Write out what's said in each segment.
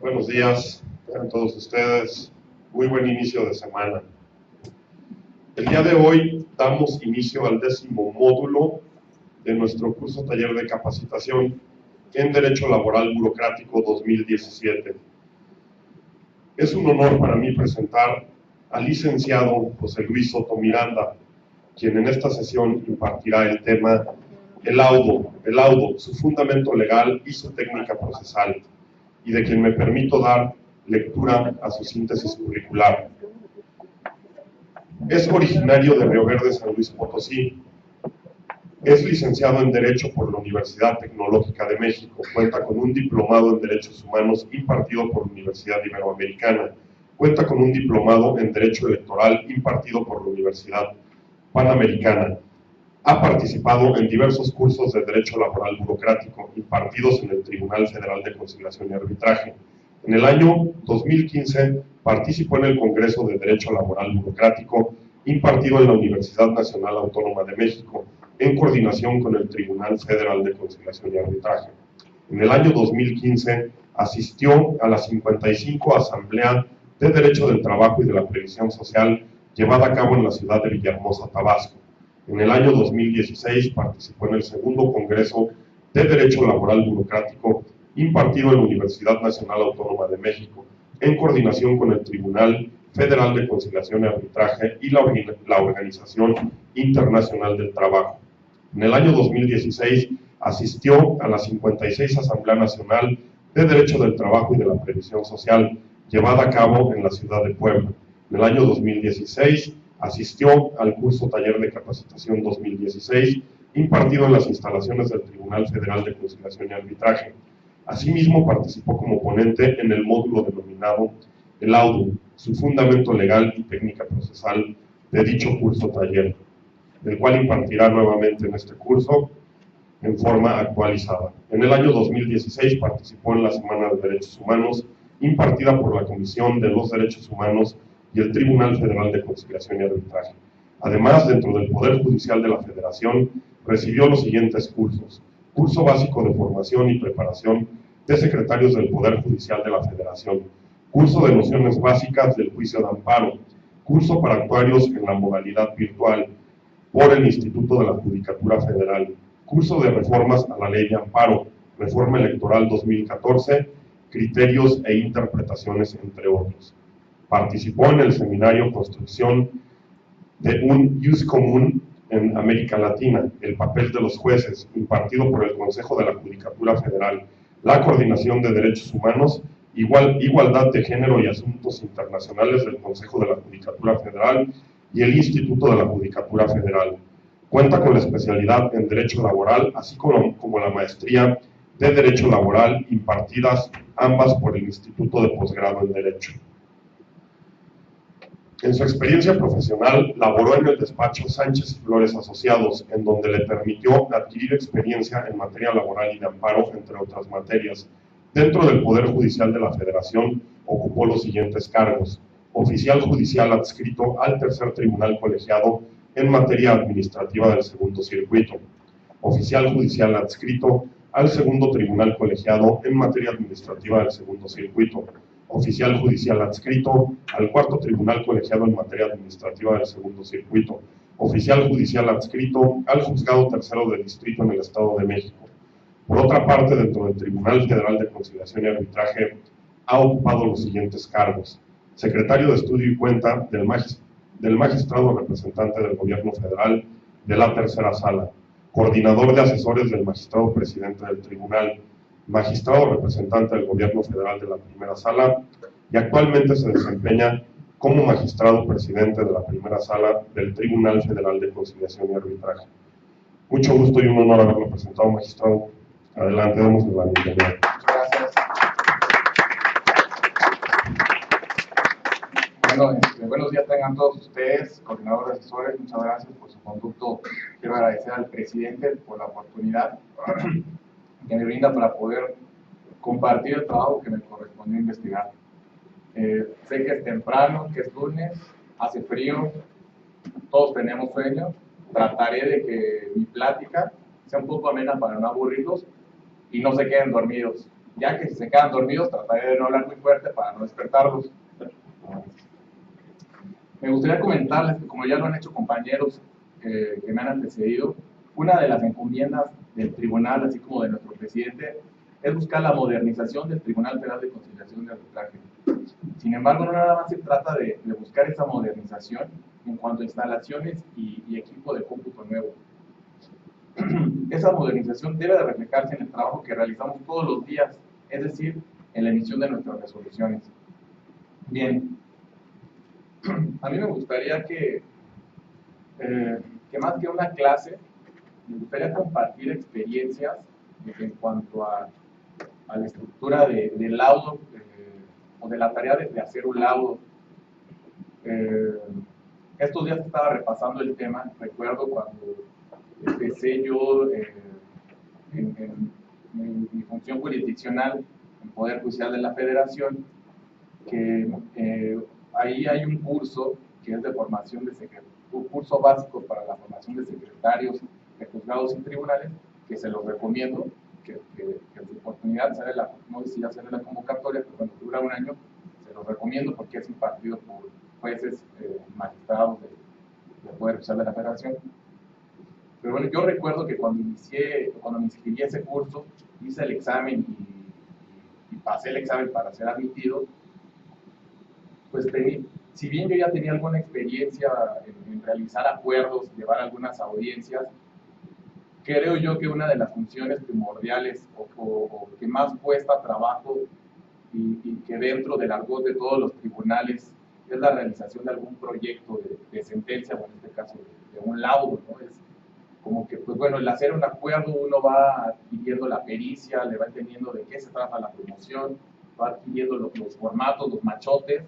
Buenos días a todos ustedes. Muy buen inicio de semana. El día de hoy damos inicio al 10º módulo de nuestro curso taller de capacitación en Derecho Laboral Burocrático 2017. Es un honor para mí presentar al licenciado José Luis Soto Miranda, quien en esta sesión impartirá el tema el laudo, su fundamento legal y su técnica procesal, y de quien me permito dar lectura a su síntesis curricular. Es originario de Río Verde, San Luis Potosí. Es licenciado en Derecho por la Universidad Tecnológica de México. Cuenta con un diplomado en Derechos Humanos impartido por la Universidad Iberoamericana. Cuenta con un diplomado en Derecho Electoral impartido por la Universidad Panamericana. Ha participado en diversos cursos de Derecho Laboral Burocrático impartidos en el Tribunal Federal de Conciliación y Arbitraje. En el año 2015 participó en el Congreso de Derecho Laboral Burocrático impartido en la Universidad Nacional Autónoma de México, en coordinación con el Tribunal Federal de Conciliación y Arbitraje. En el año 2015 asistió a la 55 Asamblea de Derecho del Trabajo y de la Previsión Social llevada a cabo en la ciudad de Villahermosa, Tabasco. En el año 2016 participó en el segundo Congreso de Derecho Laboral Burocrático impartido en la Universidad Nacional Autónoma de México, en coordinación con el Tribunal Federal de Conciliación y Arbitraje y la Organización Internacional del Trabajo. En el año 2016 asistió a la 56 Asamblea Nacional de Derecho del Trabajo y de la Previsión Social, llevada a cabo en la ciudad de Puebla. En el año 2016 asistió al curso Taller de Capacitación 2016, impartido en las instalaciones del Tribunal Federal de Conciliación y Arbitraje. Asimismo, participó como ponente en el módulo denominado el laudo, su fundamento legal y técnica procesal de dicho curso taller, el cual impartirá nuevamente en este curso en forma actualizada. En el año 2016 participó en la Semana de Derechos Humanos, impartida por la Comisión de los Derechos Humanos y el Tribunal Federal de Conciliación y Arbitraje. Además, dentro del Poder Judicial de la Federación, recibió los siguientes cursos: curso básico de formación y preparación de secretarios del Poder Judicial de la Federación, curso de nociones básicas del juicio de amparo, curso para actuarios en la modalidad virtual por el Instituto de la Judicatura Federal, curso de reformas a la Ley de Amparo, Reforma Electoral 2014, criterios e interpretaciones, entre otros. Participó en el seminario Construcción de un Jus Común en América Latina, el papel de los jueces, impartido por el Consejo de la Judicatura Federal, la Coordinación de Derechos Humanos, Igualdad de Género y Asuntos Internacionales del Consejo de la Judicatura Federal y el Instituto de la Judicatura Federal. Cuenta con la especialidad en Derecho Laboral, así como la maestría de Derecho Laboral, impartidas ambas por el Instituto de Posgrado en Derecho. En su experiencia profesional, laboró en el despacho Sánchez y Flores Asociados, en donde le permitió adquirir experiencia en materia laboral y de amparo, entre otras materias. Dentro del Poder Judicial de la Federación, ocupó los siguientes cargos: oficial judicial adscrito al Tercer Tribunal Colegiado en materia administrativa del Segundo Circuito, oficial judicial adscrito al Segundo Tribunal Colegiado en materia administrativa del Segundo Circuito, oficial judicial adscrito al Cuarto Tribunal Colegiado en materia administrativa del Segundo Circuito, oficial judicial adscrito al Juzgado Tercero de Distrito en el Estado de México. Por otra parte, dentro del Tribunal Federal de Conciliación y Arbitraje, ha ocupado los siguientes cargos: secretario de Estudio y Cuenta del magistrado representante del Gobierno Federal de la Tercera Sala, coordinador de asesores del magistrado presidente del Tribunal, magistrado representante del Gobierno Federal de la Primera Sala, y actualmente se desempeña como magistrado presidente de la Primera Sala del Tribunal Federal de Conciliación y Arbitraje. Mucho gusto y un honor haberlo presentado, magistrado. Adelante, damos la bienvenida. Gracias. Bueno, buenos días tengan todos ustedes, coordinadores de asesores. Muchas gracias por su conducto. Quiero agradecer al presidente por la oportunidad que me brinda para poder compartir el trabajo que me correspondió investigar. Sé que es temprano, que es lunes, hace frío, todos tenemos sueño. Trataré de que mi plática sea un poco amena para no aburrirlos y no se queden dormidos. ya que si se quedan dormidos trataré de no hablar muy fuerte para no despertarlos. Me gustaría comentarles que, como ya lo han hecho compañeros que me han antecedido, una de las encomiendas del tribunal, así como de nuestro presidente, es buscar la modernización del Tribunal Federal de Conciliación y Arbitraje. Sin embargo, no nada más se trata de buscar esa modernización en cuanto a instalaciones y equipo de cómputo nuevo. Esa modernización debe de reflejarse en el trabajo que realizamos todos los días, es decir, en la emisión de nuestras resoluciones. Bien, a mí me gustaría que más que una clase, me gustaría compartir experiencias en cuanto a la estructura del laudo o de la tarea de hacer un laudo. Estos días estaba repasando el tema, recuerdo cuando empecé yo en mi función jurisdiccional en Poder Judicial de la Federación, que ahí hay un curso que es de formación de secretarios, un curso básico para la formación de secretarios de juzgados y tribunales, que se los recomiendo, que en su oportunidad sale no sé si ya sale la convocatoria, pero cuando dura un año, se los recomiendo porque es impartido por jueces magistrados de Poder Judicial de la Federación. Pero bueno, yo recuerdo que cuando me inscribí a ese curso, hice el examen y pasé el examen para ser admitido, pues si bien yo ya tenía alguna experiencia en realizar acuerdos, llevar algunas audiencias, creo yo que una de las funciones primordiales o que más cuesta trabajo y que dentro del argot de todos los tribunales es la realización de algún proyecto de sentencia, o en este caso de un laudo, ¿no? Es como que, pues bueno, el hacer un acuerdo uno va adquiriendo la pericia, le va entendiendo de qué se trata la promoción, va adquiriendo los formatos, los machotes,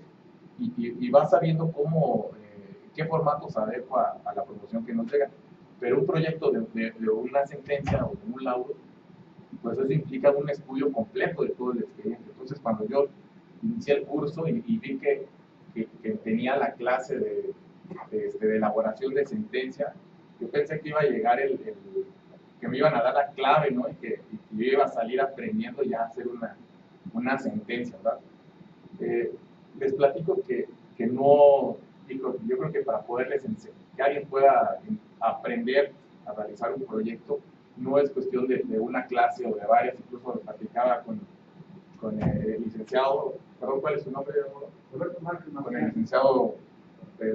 y va sabiendo cómo, qué formato se adecua a la promoción que nos llega. Pero un proyecto de una sentencia o de un laudo, pues eso implica un estudio completo de todo el expediente. Entonces, cuando yo inicié el curso y vi que tenía la clase de elaboración de sentencia, yo pensé que iba a llegar que me iban a dar la clave, ¿no? Y que yo iba a salir aprendiendo ya a hacer una sentencia, ¿verdad? Les platico que no, yo creo que para poderles enseñar, que alguien pueda aprender a realizar un proyecto, no es cuestión de una clase o de varias, incluso lo platicaba con el licenciado, perdón, ¿cuál es su nombre? Roberto Márquez. Con el licenciado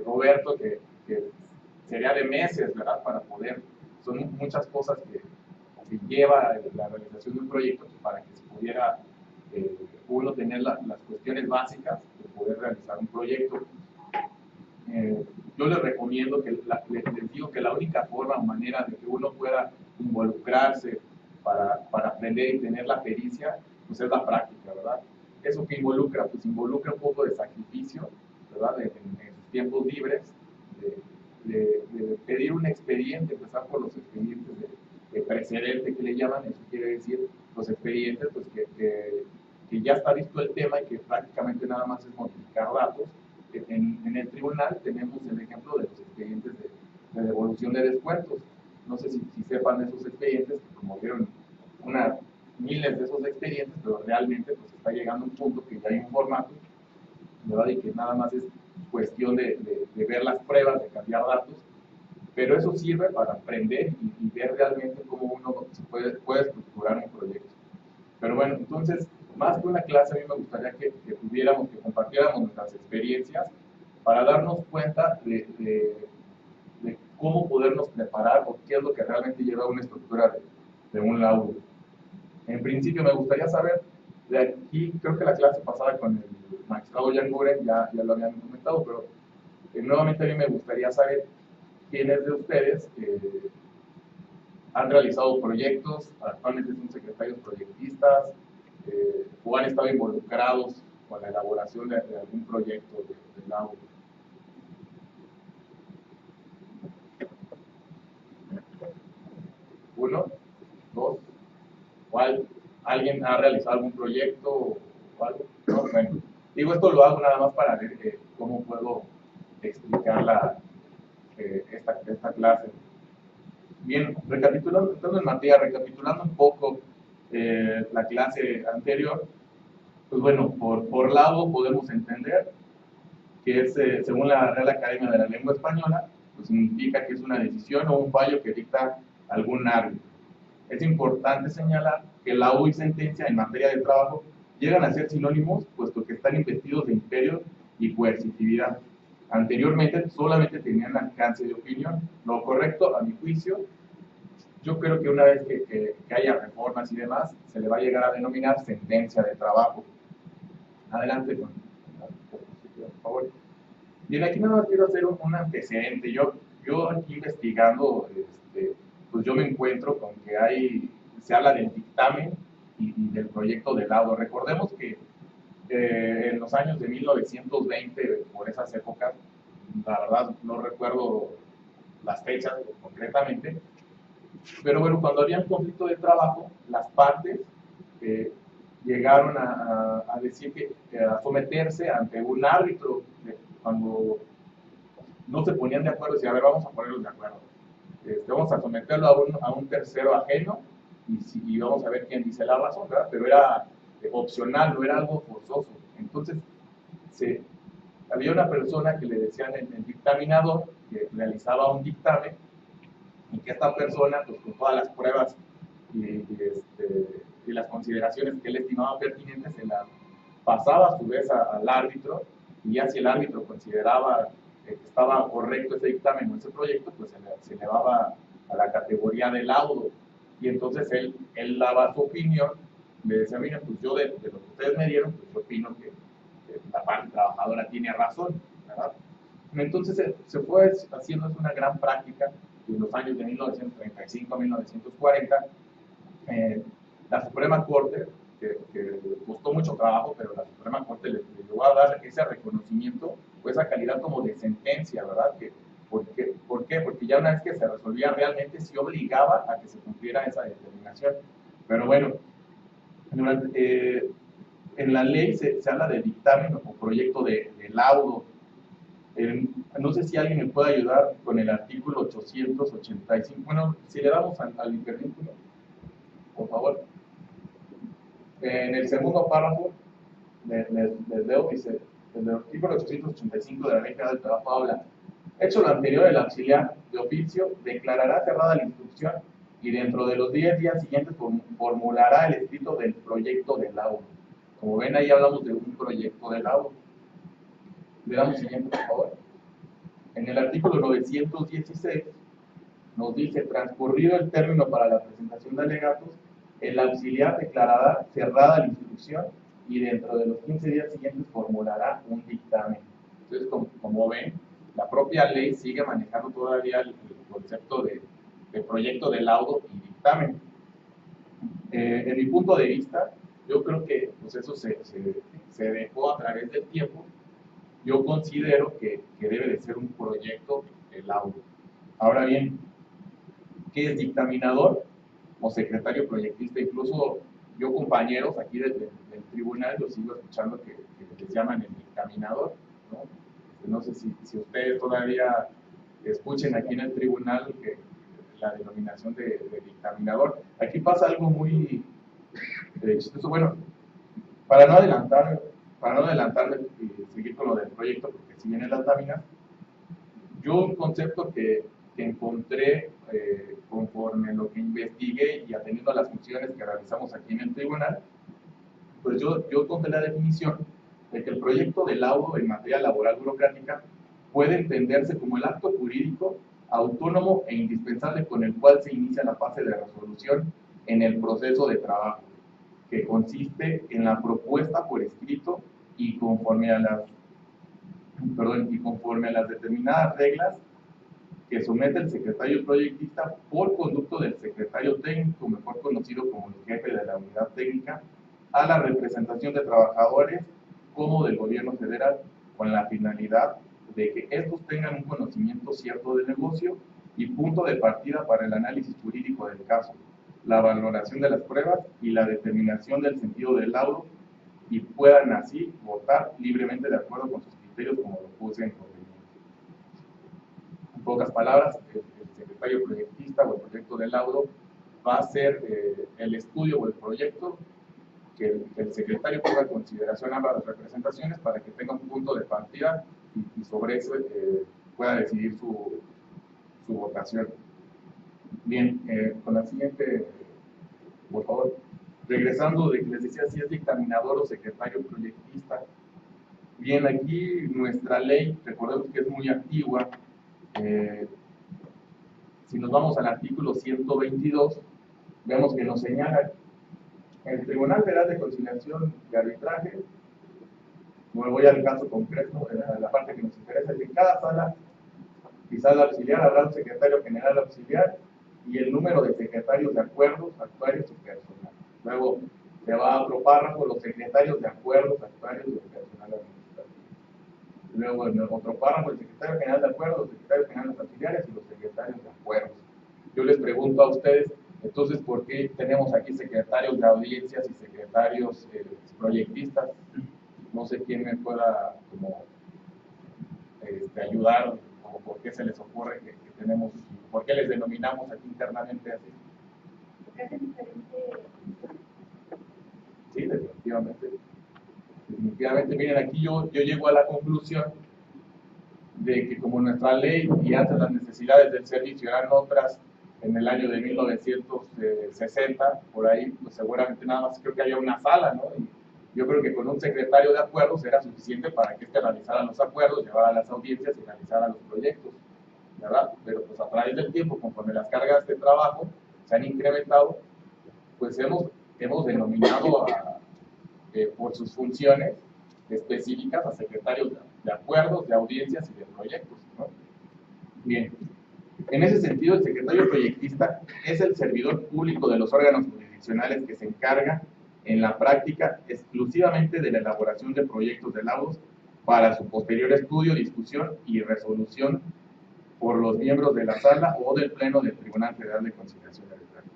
Roberto, que sería de meses, ¿verdad? Para poder, son muchas cosas que lleva la realización de un proyecto para que se pudiera uno tener las cuestiones básicas de poder realizar un proyecto. Yo les recomiendo que les digo que la única forma o manera de que uno pueda involucrarse para aprender y tener la pericia, pues es la práctica, ¿verdad? ¿Eso que involucra? Pues involucra un poco de sacrificio, ¿verdad? En sus tiempos libres, de pedir un expediente, empezar por los expedientes de precedente que le llaman, eso quiere decir los expedientes pues que ya está visto el tema y que prácticamente nada más es modificar datos. En el tribunal tenemos el ejemplo de los expedientes de devolución de descuentos. No sé si sepan de esos expedientes, que como vieron miles de esos expedientes, pero realmente pues está llegando a un punto que ya hay un formato, ¿verdad? Y que nada más es cuestión de ver las pruebas, de cambiar datos, pero eso sirve para aprender y ver realmente cómo uno se puede estructurar un proyecto. Pero bueno, entonces, más que una clase, a mí me gustaría que compartiéramos nuestras experiencias para darnos cuenta de cómo podernos preparar o qué es lo que realmente lleva a una estructura de un laudo. En principio, me gustaría saber, de aquí, creo que la clase pasada con el magistrado Jan Guren ya lo habían comentado, pero nuevamente a mí me gustaría saber quiénes de ustedes han realizado proyectos, actualmente son secretarios proyectistas, o han estado involucrados con la elaboración de algún proyecto de laudo. ¿Uno? ¿Dos? ¿Cuál? ¿Alguien ha realizado algún proyecto o algo? No, bueno, digo, esto lo hago nada más para ver cómo puedo explicar esta clase. Bien, recapitulando, entrando en materia, recapitulando un poco la clase anterior, pues bueno, por laudo podemos entender que es, según la Real Academia de la Lengua Española, pues significa que es una decisión o un fallo que dicta algún árbitro. Es importante señalar que laudo y sentencia en materia de trabajo llegan a ser sinónimos, puesto que están investidos de imperio y coercitividad. Anteriormente solamente tenían alcance de opinión. Lo correcto, a mi juicio, yo creo que una vez que haya reformas y demás, se le va a llegar a denominar sentencia de trabajo. Adelante con la diapositiva, por favor. Bien, aquí nada más quiero hacer un antecedente. Yo aquí investigando, pues yo me encuentro con que se habla del dictamen y del proyecto de laudo. Recordemos que en los años de 1920, por esas épocas, la verdad no recuerdo las fechas concretamente, pero bueno, cuando había un conflicto de trabajo, las partes llegaron a decir a someterse ante un árbitro cuando no se ponían de acuerdo, decían, a ver, vamos a ponerlos de acuerdo. Vamos a someterlo a un tercero ajeno y vamos a ver quién dice la razón, ¿verdad? Pero era opcional, no era algo forzoso. Entonces, había una persona que le decían el dictaminador, que realizaba un dictamen, y que esta persona, pues con todas las pruebas y las consideraciones que él estimaba pertinentes, se las pasaba a su vez al árbitro, y ya si el árbitro consideraba que estaba correcto ese dictamen o ese proyecto, pues se elevaba a la categoría de laudo, y entonces él daba su opinión, le decía, mira, pues yo de lo que ustedes me dieron, pues yo opino que la parte trabajadora tiene razón, ¿verdad? Entonces se fue haciendo una gran práctica en los años de 1935 a 1940. La Suprema Corte, que costó mucho trabajo, pero la Suprema Corte le llegó a dar ese reconocimiento o esa calidad como de sentencia, ¿verdad? ¿Por qué? Porque ya una vez que se resolvía realmente sí obligaba a que se cumpliera esa determinación. Pero bueno, en la ley se habla de dictamen o proyecto de laudo. No sé si alguien me puede ayudar con el artículo 885. Bueno, si le damos al hipervínculo, por favor. En el segundo párrafo, les leo, dice, el artículo 885 de la Ley Federal del Trabajo habla, hecho lo anterior, el auxiliar de oficio declarará cerrada la instrucción y dentro de los 10 días siguientes formulará el escrito del proyecto de laudo. Como ven, ahí hablamos de un proyecto de laudo. Le damos siguiente, por favor. En el artículo 916 nos dice, transcurrido el término para la presentación de alegatos, el auxiliar declarará cerrada la instrucción y dentro de los 15 días siguientes formulará un dictamen. Entonces, como ven, la propia ley sigue manejando todavía el concepto de proyecto de laudo y dictamen. En mi punto de vista, yo creo que pues eso se dejó a través del tiempo. Yo considero que debe de ser un proyecto de laudo. Ahora bien, ¿qué es dictaminador o secretario proyectista? Incluso yo, compañeros aquí del tribunal, los sigo escuchando que les llaman el dictaminador, ¿no? No sé si ustedes todavía escuchen aquí en el tribunal la denominación de dictaminador. Aquí pasa algo muy chistoso. Bueno, para no adelantarme y seguir con lo del proyecto, porque si viene las láminas, yo un concepto que encontré conforme lo que investigué y atendiendo a las funciones que realizamos aquí en el tribunal, pues yo encontré la definición de que el proyecto de laudo en materia laboral burocrática puede entenderse como el acto jurídico autónomo e indispensable con el cual se inicia la fase de resolución en el proceso de trabajo, que consiste en la propuesta por escrito y conforme a las determinadas reglas que somete el secretario proyectista por conducto del secretario técnico, mejor conocido como el jefe de la unidad técnica, a la representación de trabajadores como del gobierno federal, con la finalidad de que estos tengan un conocimiento cierto del negocio y punto de partida para el análisis jurídico del caso, la valoración de las pruebas y la determinación del sentido del laudo, y puedan así votar libremente de acuerdo con sus criterios como lo puse en conveniente. En pocas palabras, el secretario proyectista o el proyecto de laudo va a ser el estudio o el proyecto que el secretario ponga en consideración ambas representaciones para que tenga un punto de partida y sobre eso pueda decidir su votación. Bien, con la siguiente, por favor. Regresando de que les decía si es dictaminador o secretario proyectista. Bien, aquí nuestra ley, recordemos que es muy antigua. Si nos vamos al artículo 122, vemos que nos señala el Tribunal Federal de Conciliación y Arbitraje. Me voy al caso concreto, la parte que nos interesa, es que en cada sala y sala auxiliar habrá un secretario general auxiliar y el número de secretarios de acuerdos, actuarios y personal. Luego se va a otro párrafo, los secretarios de acuerdos, actuarios y personal administrativo. Luego en otro párrafo, el secretario general de acuerdos, los secretarios generales auxiliares y los secretarios de acuerdos. Yo les pregunto a ustedes, entonces, ¿por qué tenemos aquí secretarios de audiencias y secretarios proyectistas? No sé quién me pueda como, ayudar, o por qué se les ocurre que tenemos, por qué les denominamos aquí internamente así. Porque hacen diferente. Sí, definitivamente. Definitivamente, miren, aquí yo llego a la conclusión de que como nuestra ley y antes las necesidades del servicio eran otras, en el año de 1960, por ahí, pues seguramente nada más creo que había una sala, ¿no? Y yo creo que con un secretario de acuerdos era suficiente para que realizara los acuerdos, llevara las audiencias y realizara los proyectos, ¿verdad? Pero pues a través del tiempo, conforme las cargas de trabajo se han incrementado, pues hemos denominado por sus funciones específicas a secretarios de acuerdos, de audiencias y de proyectos, ¿no? Bien, en ese sentido el secretario proyectista es el servidor público de los órganos jurisdiccionales que se encarga en la práctica exclusivamente de la elaboración de proyectos de laudos para su posterior estudio, discusión y resolución por los miembros de la sala o del pleno del Tribunal Federal de Conciliación y Arbitraje.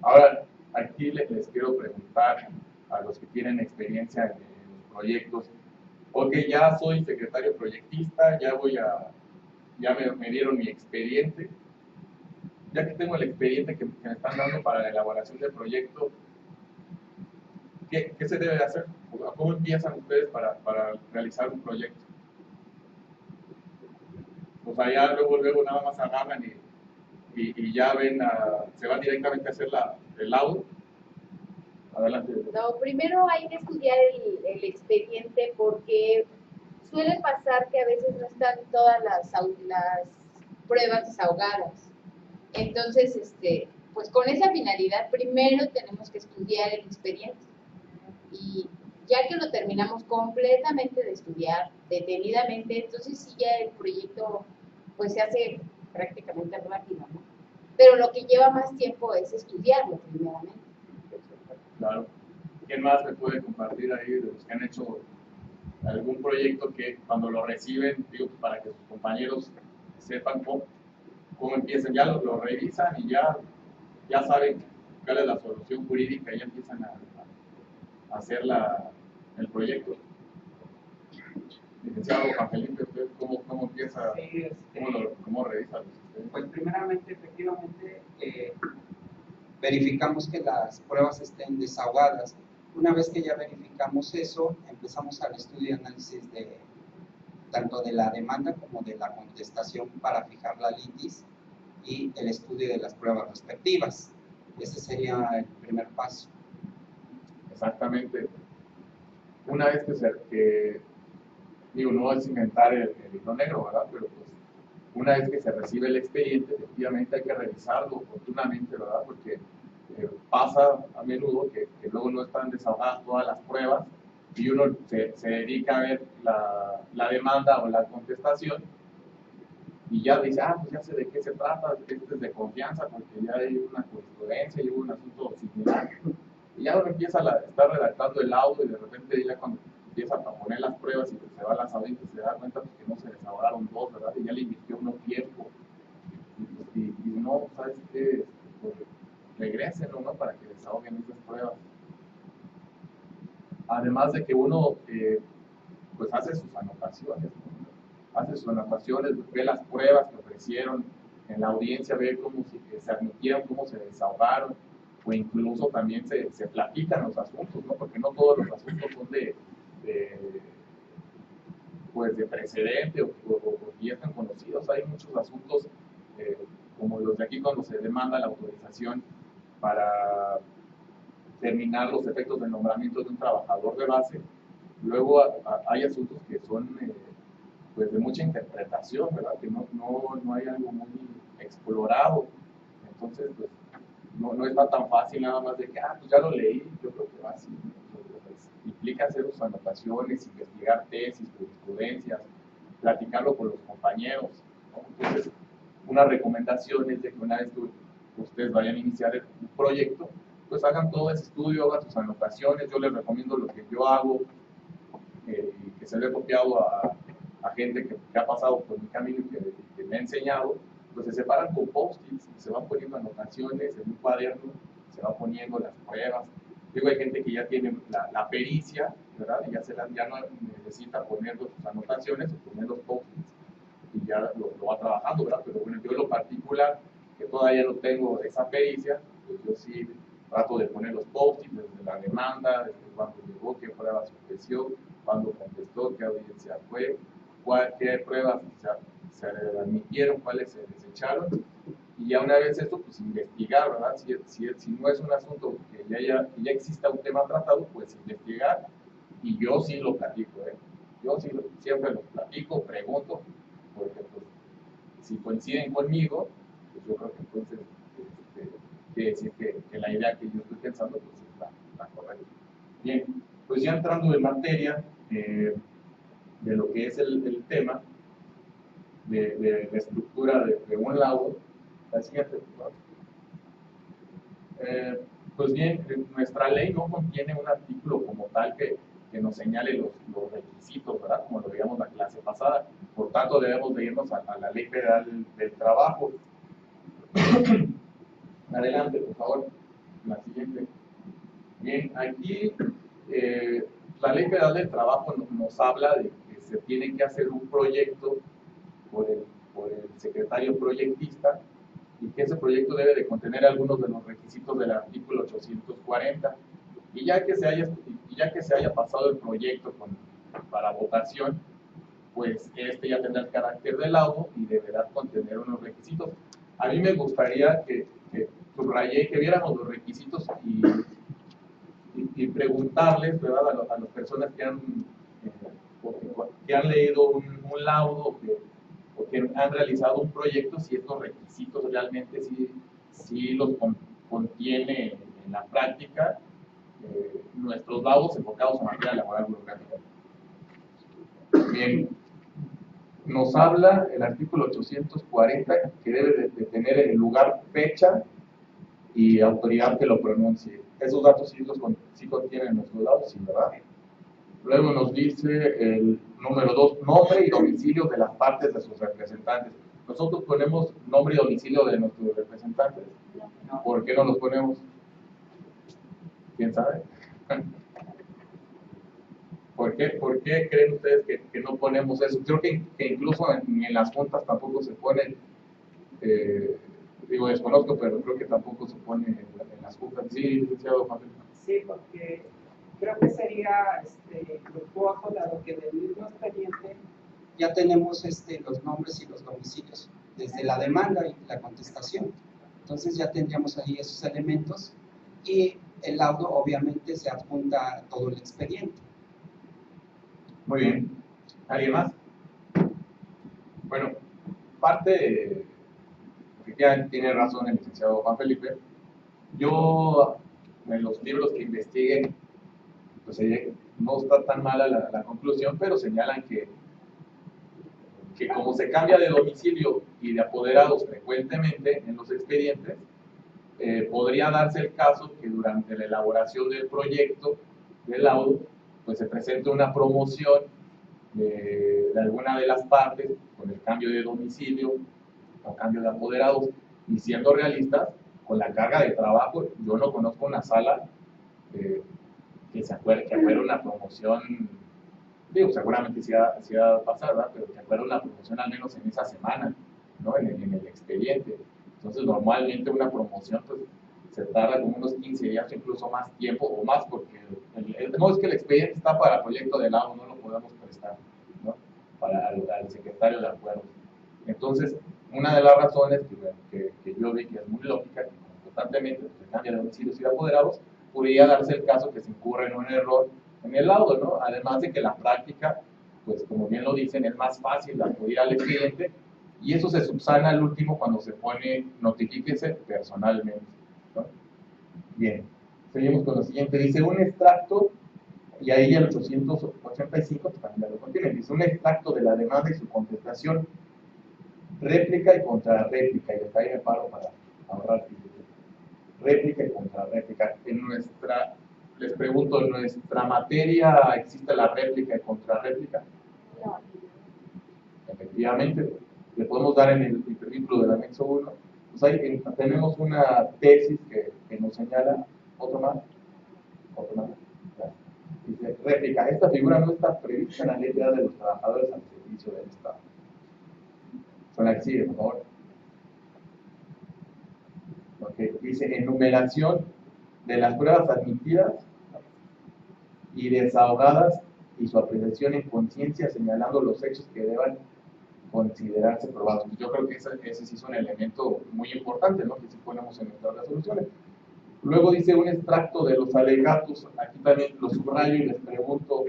Ahora, aquí les quiero preguntar a los que tienen experiencia en los proyectos, ok, ya soy secretario proyectista, ya me dieron mi expediente, ya que tengo el expediente que me están dando para la elaboración del proyecto, ¿qué se debe hacer? ¿Cómo empiezan ustedes para realizar un proyecto? O sea, ya luego nada más agarran y ya ven, se van directamente a hacer el laudo. Adelante. No, primero hay que estudiar el expediente porque suele pasar que a veces no están todas las pruebas desahogadas. Entonces, pues con esa finalidad, primero tenemos que estudiar el expediente. Y ya que lo terminamos completamente de estudiar, detenidamente, entonces sí ya el proyecto pues se hace prácticamente rápido, ¿no? Pero lo que lleva más tiempo es estudiarlo primeramente. Claro. ¿Quién más me puede compartir ahí de los que han hecho algún proyecto que cuando lo reciben, digo, para que sus compañeros sepan cómo empiezan, ya lo revisan y ya saben cuál es la solución jurídica y ya empiezan a hacer el proyecto? Licenciado Juan Felipe, ¿usted cómo empieza? Sí, ¿Cómo revisa? Pues primeramente, efectivamente, verificamos que las pruebas estén desahogadas. Una vez que ya verificamos eso, empezamos al estudio y análisis tanto de la demanda como de la contestación para fijar la litis y el estudio de las pruebas respectivas. Ese sería el primer paso. Exactamente. Una vez digo, no es inventar el libro negro, ¿verdad? Pero pues una vez que se recibe el expediente, efectivamente hay que revisarlo oportunamente, ¿verdad? Porque pasa a menudo que luego no están desahogadas todas las pruebas y uno se dedica a ver la demanda o la contestación y ya dice, pues ya sé de qué se trata, esto es de confianza porque ya hay una jurisprudencia y hubo un asunto similar. Y ya uno empieza a estar redactando el laudo y de repente ya cuando empieza a poner las pruebas y se va a las audiencias se da cuenta que no se desahogaron dos, ¿verdad? Y ya le invirtió uno tiempo. Y no, ¿sabes qué? Pues, regrésenlo, ¿no? Para que desahoguen esas pruebas. Además de que uno, pues hace sus anotaciones, ¿no? Hace sus anotaciones, ve las pruebas que ofrecieron en la audiencia ver cómo se admitieron, cómo se desahogaron, o incluso también se platican los asuntos, ¿no? Porque no todos los asuntos son pues de precedente o que ya están conocidos. Hay muchos asuntos como los de aquí cuando se demanda la autorización para terminar los efectos del nombramiento de un trabajador de base. Luego hay asuntos que son pues de mucha interpretación, ¿verdad? Que no hay algo muy explorado. Entonces, pues, no está tan fácil nada más de que, pues ya lo leí, yo creo que va así. Pues, implica hacer sus anotaciones, investigar tesis, jurisprudencias, platicarlo con los compañeros, ¿no? Entonces, una recomendación es de que una vez que ustedes vayan a iniciar un proyecto, pues hagan todo ese estudio, hagan sus anotaciones. Yo les recomiendo lo que yo hago, que se lo he copiado a gente que ha pasado por mi camino y que me ha enseñado. Pues se separan con post-its, se van poniendo anotaciones en un cuaderno, se van poniendo las pruebas. Digo, hay gente que ya tiene la pericia, ¿verdad? Y ya no necesita poner sus anotaciones o poner los post-its y ya lo va trabajando, ¿verdad? Pero bueno, yo en lo particular, que todavía no tengo esa pericia, pues yo sí trato de poner los post-its desde la demanda, desde cuándo llegó, qué pruebas ofreció, cuándo contestó, qué audiencia fue, qué pruebas se admitieron, cuáles se desecharon, y ya una vez esto, pues investigar, ¿verdad? Si no es un asunto que ya exista un tema tratado, pues investigar, y yo sí lo platico, yo sí siempre lo platico, pregunto, porque pues, si coinciden conmigo, pues yo creo que entonces quiere decir que la idea que yo estoy pensando pues es la correcta. Bien, pues ya entrando en materia de lo que es el tema de la estructura de un laudo, la siguiente, por favor. Pues bien, nuestra ley no contiene un artículo como tal que nos señale los requisitos, ¿verdad? Como lo veíamos la clase pasada. Por tanto, debemos de irnos a la Ley Federal del Trabajo. Adelante, por favor. La siguiente. Bien, aquí la Ley Federal del Trabajo nos habla de que se tiene que hacer un proyecto por el secretario proyectista y que ese proyecto debe de contener algunos de los requisitos del artículo 840. Y ya que se haya pasado el proyecto para votación, pues ya tendrá el carácter de laudo y deberá contener unos requisitos. A mí me gustaría que subrayé, que viéramos los requisitos y preguntarles, ¿verdad?, a las personas que han leído un laudo o que han realizado un proyecto, si estos requisitos realmente sí los contiene en la práctica nuestros laudos enfocados a materia laboral burocrática. Bien, nos habla el artículo 840 que debe de tener en el lugar fecha y autoridad que lo pronuncie. Esos datos sí contienen nuestros laudos, sí, ¿verdad? Luego nos dice el número 2, nombre y domicilio de las partes de sus representantes. Nosotros ponemos nombre y domicilio de nuestros representantes. ¿Por qué no los ponemos? ¿Quién sabe? ¿Por qué creen ustedes que no ponemos eso? Creo que incluso en las juntas tampoco se pone, digo, desconozco, pero creo que tampoco se pone en las juntas. Sí, licenciado Juan. Sí, porque creo que sería luctuoso, dado que del mismo expediente ya tenemos los nombres y los domicilios desde la demanda y la contestación. Entonces ya tendríamos ahí esos elementos y el laudo obviamente se adjunta a todo el expediente. Muy bien. ¿Alguien más? Bueno, ya tiene razón el licenciado Juan Felipe. Yo, en los libros que investigué, pues no está tan mala la conclusión, pero señalan que como se cambia de domicilio y de apoderados frecuentemente en los expedientes, podría darse el caso que durante la elaboración del proyecto del laudo, pues se presente una promoción de alguna de las partes con el cambio de domicilio o cambio de apoderados, y siendo realistas, con la carga de trabajo, yo no conozco una sala que fuera una promoción, digo, seguramente sí va a pasar, ¿verdad? Pero que fuera una promoción al menos en esa semana. ¿no? en el expediente. Entonces, normalmente una promoción pues, se tarda como unos 15 días, incluso más tiempo o más, porque no es que el expediente está para proyecto de laudo, no lo podemos prestar, ¿no? Para al secretario de acuerdos. Entonces, una de las razones que yo vi que es muy lógica, que constantemente se cambia de domicilios y de apoderados, podría darse el caso que se incurre en un error en el laudo, ¿no? Además de que la práctica, pues como bien lo dicen, es más fácil acudir al expediente y eso se subsana al último cuando se pone notifíquese personalmente, ¿no? Bien, seguimos con lo siguiente, dice un extracto, y ahí el 885 también lo contiene, dice un extracto de la demanda y su contestación, réplica y contrarréplica, y desde ahí me paro para ahorrar tiempo. Réplica y contrarréplica. Les pregunto, ¿en nuestra materia existe la réplica y contrarréplica? No. Efectivamente, le podemos dar en el título del anexo 1. Pues ahí tenemos una tesis que nos señala, otro más. Dice, réplica, esta figura no está prevista en la ley de los trabajadores al servicio del Estado. Con la que sigue, por favor. Okay. Dice, enumeración de las pruebas admitidas y desahogadas y su apreciación en conciencia señalando los hechos que deban considerarse probados. Yo creo que ese sí es un elemento muy importante, ¿no? Que sí ponemos en nuestras resoluciones. Luego dice un extracto de los alegatos, aquí también lo subrayo y les pregunto,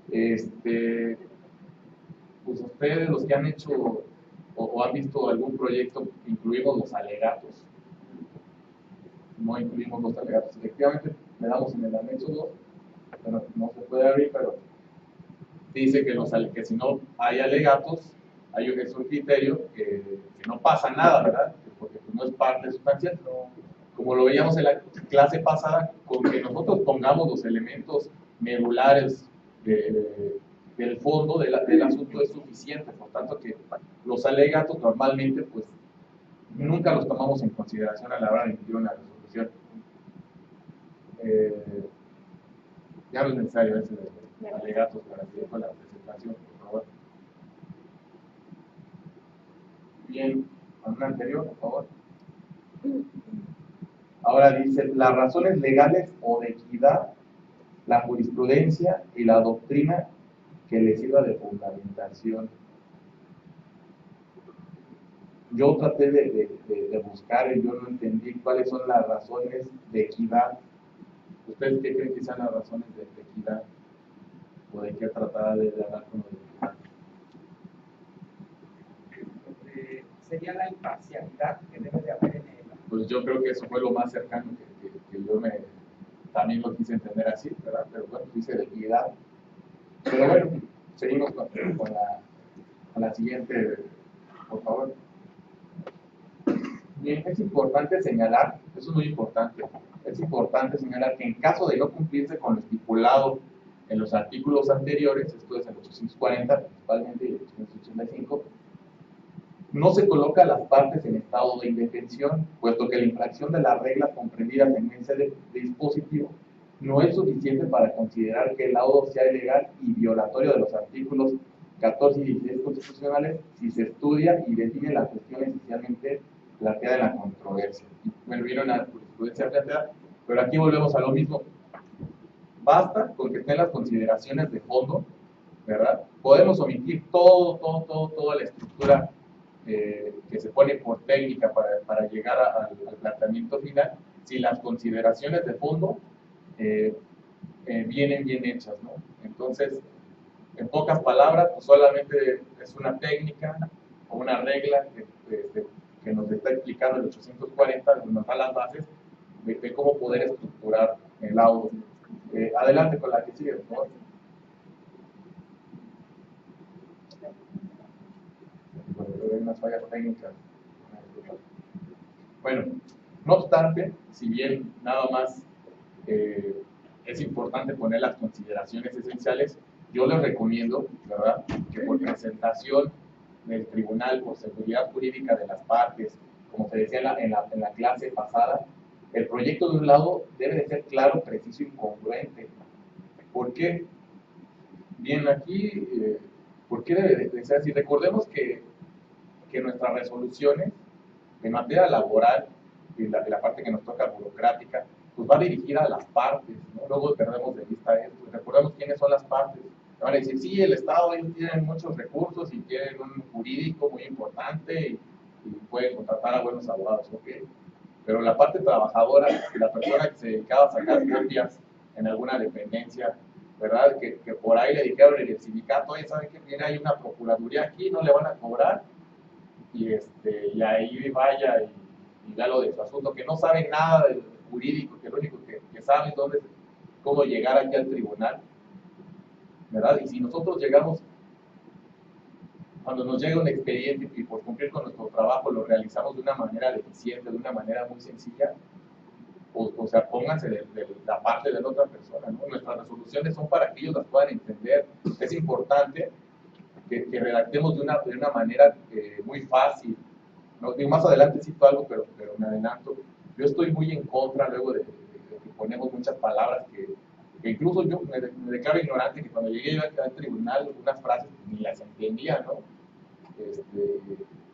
pues ustedes los que han hecho o han visto algún proyecto, incluimos los alegatos. No incluimos los alegatos. Efectivamente, le damos en el anexo 2, pero no se puede abrir, pero dice que si no hay alegatos, es un criterio que no pasa nada, ¿verdad? Porque pues, no es parte sustancial. Como lo veíamos en la clase pasada, con que nosotros pongamos los elementos medulares del fondo del asunto es suficiente. Por tanto, que los alegatos normalmente, pues, nunca los tomamos en consideración a la hora de emitir una resolución. Ya no es necesario ese de alegatos para seguir con la presentación, por favor. Bien, con una anterior, por favor. Ahora dice, las razones legales o de equidad, la jurisprudencia y la doctrina que le sirva de fundamentación. Yo traté de buscar y yo no entendí cuáles son las razones de equidad. ¿Ustedes qué creen que sean las razones de equidad? ¿O de qué tratará de hablar con lo de equidad? Sería la imparcialidad que debe de haber en el... Pues yo creo que eso fue lo más cercano que yo también lo quise entender así, ¿verdad? Pero bueno, dice de equidad. Pero bueno, seguimos con la siguiente, por favor. Bien, es importante señalar, eso es muy importante, es importante señalar que en caso de no cumplirse con lo estipulado en los artículos anteriores, esto es el 840 principalmente y el 885, no se coloca a las partes en estado de indefensión, puesto que la infracción de las reglas comprendidas en ese dispositivo no es suficiente para considerar que el laudo sea ilegal y violatorio de los artículos 14 y 16 constitucionales si se estudia y define la cuestión esencialmente planteada en la controversia. Bueno, vieron la jurisprudencia planteada, pero aquí volvemos a lo mismo. Basta con que estén las consideraciones de fondo, ¿verdad? Podemos omitir toda la estructura que se pone por técnica para llegar al planteamiento final, si las consideraciones de fondo vienen bien hechas, ¿no? Entonces, en pocas palabras, pues solamente es una técnica o una regla que nos está explicando el 840, nos da las bases de cómo poder estructurar el laudo. Adelante con la que sigue, por favor. Hay unas fallas técnicas. Bueno, no obstante, si bien nada más es importante poner las consideraciones esenciales, yo les recomiendo, ¿verdad?, que por presentación del tribunal, por seguridad jurídica de las partes, como se decía en la clase pasada, el proyecto de un lado debe de ser claro, preciso y congruente. ¿Por qué? Bien, aquí, ¿por qué debe de ser así? Recordemos que que nuestras resoluciones en materia laboral y la parte que nos toca burocrática, pues va dirigida a las partes, ¿no? Luego perdemos de vista esto, recordemos quiénes son las partes. Me van a decir, sí, el Estado, ellos tienen muchos recursos y tienen un jurídico muy importante y pueden contratar a buenos abogados, ¿ok? Pero la parte trabajadora, la persona que se dedicaba a sacar copias en alguna dependencia, ¿verdad? Que por ahí le dijeron en el sindicato, oye, ¿saben qué? Mira, hay una procuraduría aquí, no le van a cobrar, y ahí vaya y vea lo de su asunto, que no saben nada del jurídico, que lo único que saben es cómo llegar aquí al tribunal, ¿verdad? Y si nosotros llegamos, cuando nos llega un expediente y por cumplir con nuestro trabajo lo realizamos de una manera deficiente, de una manera muy sencilla, o sea, pónganse de la parte de la otra persona, ¿no? Nuestras resoluciones son para que ellos las puedan entender. Es importante que redactemos de una manera muy fácil, ¿no? Digo, más adelante cito algo, pero me adelanto. Yo estoy muy en contra luego de que ponemos muchas palabras que incluso yo me declaro ignorante, que cuando llegué al tribunal algunas frases ni las entendía, ¿no?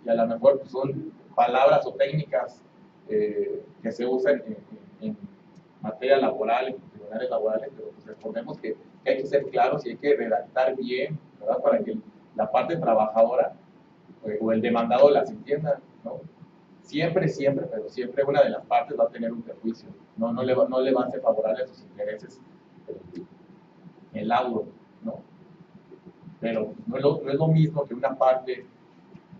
Y a lo mejor pues, son palabras o técnicas que se usan en materia laboral, en tribunales laborales, pero pues recordemos que hay que ser claros y hay que redactar bien, ¿verdad? Para que la parte trabajadora o el demandado las entienda, ¿no? Siempre, pero siempre una de las partes va a tener un perjuicio, no le va a ser favorable a sus intereses el laudo, ¿no? Pero no es lo mismo que una parte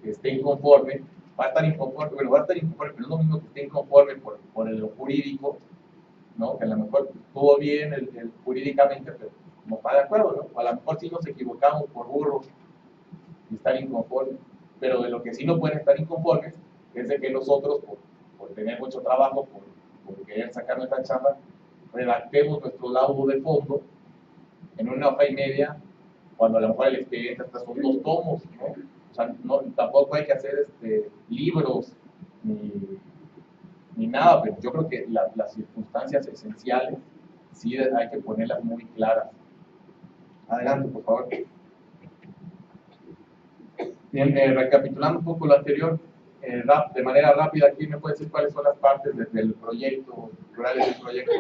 esté inconforme, va a estar inconforme, pero no es lo mismo que esté inconforme por el jurídico, ¿no? Que a lo mejor estuvo bien el jurídicamente, pero no está de acuerdo, ¿no? O a lo mejor sí nos equivocamos por burros y estar inconformes, pero de lo que sí no pueden estar inconformes es de que nosotros, por tener mucho trabajo, por querer sacar nuestra chamba, redactemos nuestro laudo de fondo en una hoja y media, cuando a lo mejor el expediente hasta son 2 tomos, ¿no? O sea, tampoco hay que hacer libros ni nada, pero yo creo que las circunstancias esenciales sí hay que ponerlas muy claras. Adelante, por favor. Bien, recapitulando un poco lo anterior, de manera rápida, aquí me puede decir cuáles son las partes del proyecto, rurales del proyecto.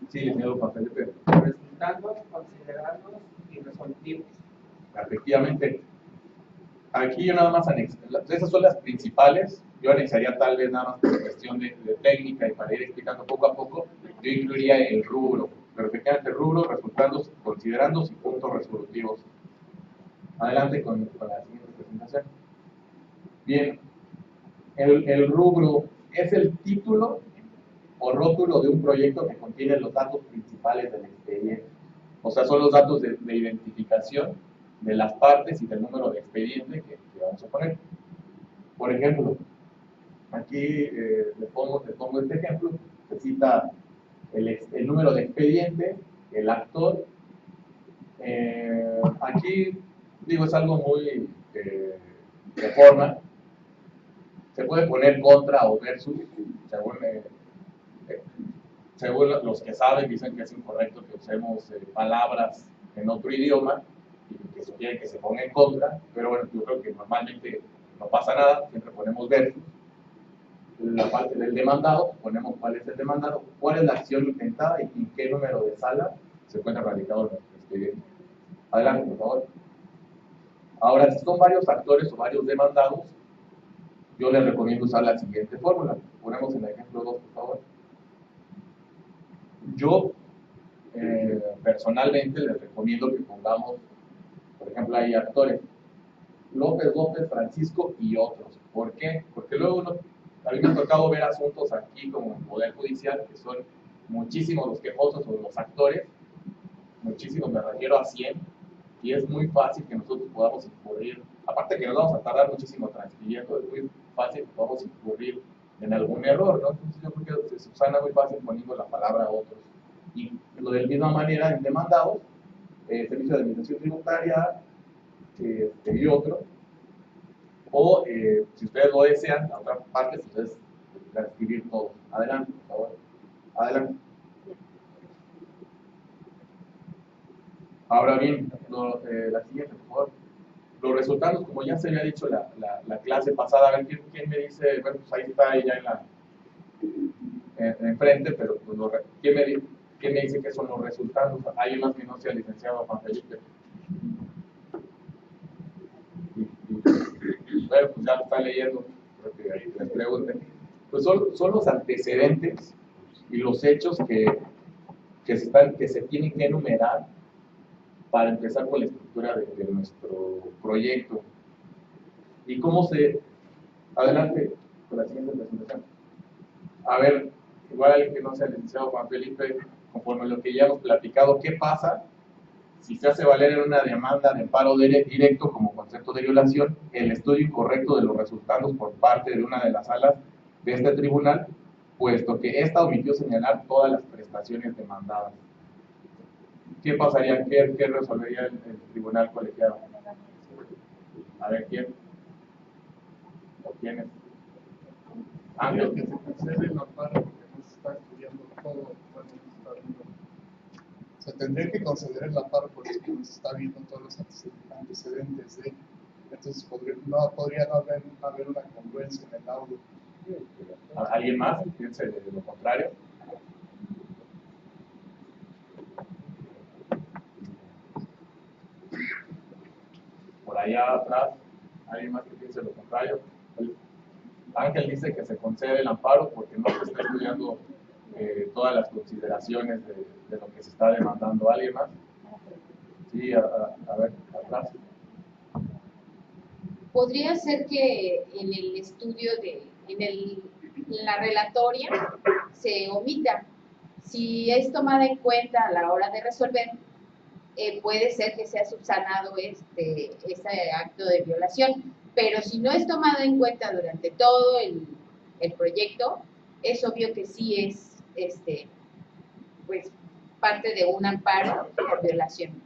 Sí, licenciado Juan Felipe. Resultados, considerados y resolutivos. Efectivamente. Aquí yo nada más anexo, esas son las principales, yo anexaría tal vez nada más por cuestión de técnica y para ir explicando poco a poco, yo incluiría el rubro, pero efectivamente el rubro, resultados, considerandos y puntos resolutivos. Adelante con la siguiente presentación. Bien, el rubro es el título o rótulo de un proyecto que contiene los datos principales del expediente. O sea, son los datos de identificación de las partes y del número de expediente que vamos a poner. Por ejemplo, aquí le pongo este ejemplo, se cita el número de expediente, el actor. Aquí, digo, es algo muy de forma. Se puede poner contra o versus, según los que saben, dicen que es incorrecto que usemos palabras en otro idioma y que sugieren que se ponga en contra, pero bueno, yo creo que normalmente no pasa nada, siempre ponemos versus. La parte del demandado, ponemos cuál es el demandado, cuál es la acción intentada y en qué número de sala se encuentra radicado en nuestro expediente. Adelante, por favor. Ahora, si son varios actores o varios demandados, yo les recomiendo usar la siguiente fórmula. Ponemos el ejemplo 2, por favor. Yo personalmente les recomiendo que pongamos, por ejemplo, hay actores López, Francisco y otros. ¿Por qué? Porque luego a mí me ha tocado ver asuntos aquí como en el Poder Judicial que son muchísimos los quejosos o los actores, muchísimos, me refiero a 100, y es muy fácil que nosotros podamos incurrir, aparte que nos vamos a tardar muchísimo transcribiendo, es muy fácil que podamos incurrir en algún error, ¿no? Entonces yo creo que se subsana muy fácil poniendo la palabra otros. Y lo de la misma manera en demandados, servicio de administración tributaria y otro, o si ustedes lo desean, la otra parte, si ustedes transcribir todo. Adelante, por favor. Adelante. Ahora bien, la siguiente, por favor. Los resultados, como ya se había dicho la clase pasada, a ver quién me dice, bueno, pues ahí está ella enfrente, pero pues, ¿quién me dice qué son los resultados? ¿Alguien más que no sea licenciado Juan Felipe? Bueno, pues ya lo está leyendo, creo que ahí les pregunten. Pues son los antecedentes y los hechos que se tienen que enumerar para empezar con la estructura de nuestro proyecto. ¿Y cómo se...? Adelante con la siguiente presentación. A ver, igual alguien que no sea el licenciado Juan Felipe, conforme a lo que ya hemos platicado, ¿qué pasa si se hace valer en una demanda de amparo directo como concepto de violación el estudio incorrecto de los resultados por parte de una de las salas de este tribunal, puesto que ésta omitió señalar todas las prestaciones demandadas? ¿Qué pasaría? ¿Qué resolvería el tribunal colegiado? A ver, ¿quién? ¿O quiénes? Ángel, que se concede el amparo porque no se está estudiando todo, bueno, no se está viendo. Se tendría que conceder el amparo porque no se está viendo todos los antecedentes de. Entonces podría no haber una congruencia en el laudo. ¿Alguien más piense de lo contrario? Por allá atrás, ¿alguien más que piense lo contrario? Ángel dice que se concede el amparo porque no se está estudiando todas las consideraciones de lo que se está demandando. ¿Alguien más? Sí, a ver, atrás. Podría ser que en el estudio en la relatoria se omita. Si es tomada en cuenta a la hora de resolver, puede ser que sea subsanado ese acto de violación, pero si no es tomado en cuenta durante todo el proyecto, es obvio que sí es pues parte de un amparo por violación.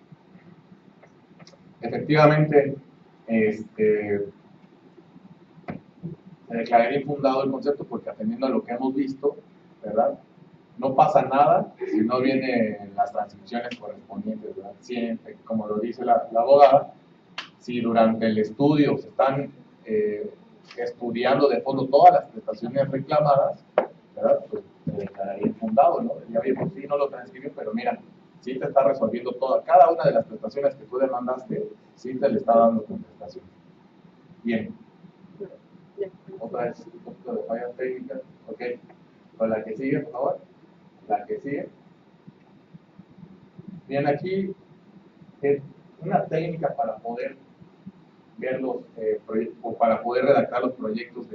Efectivamente, se declararía infundado el concepto porque atendiendo a lo que hemos visto, ¿verdad? No pasa nada si no vienen las transcripciones correspondientes, ¿verdad? Siempre, como lo dice la abogada, si durante el estudio se están estudiando de fondo todas las prestaciones reclamadas, ¿verdad? Pues se declararía infundado, ¿no? Ya bien, pues sí, no lo transcribió, pero mira, sí te está resolviendo cada una de las prestaciones que tú demandaste, sí te le está dando contestación. Bien. Otra vez, un poquito de fallas técnicas. Ok. Con la que sigue, por favor. La que sigue. Bien, aquí una técnica para poder ver los o para poder redactar los proyectos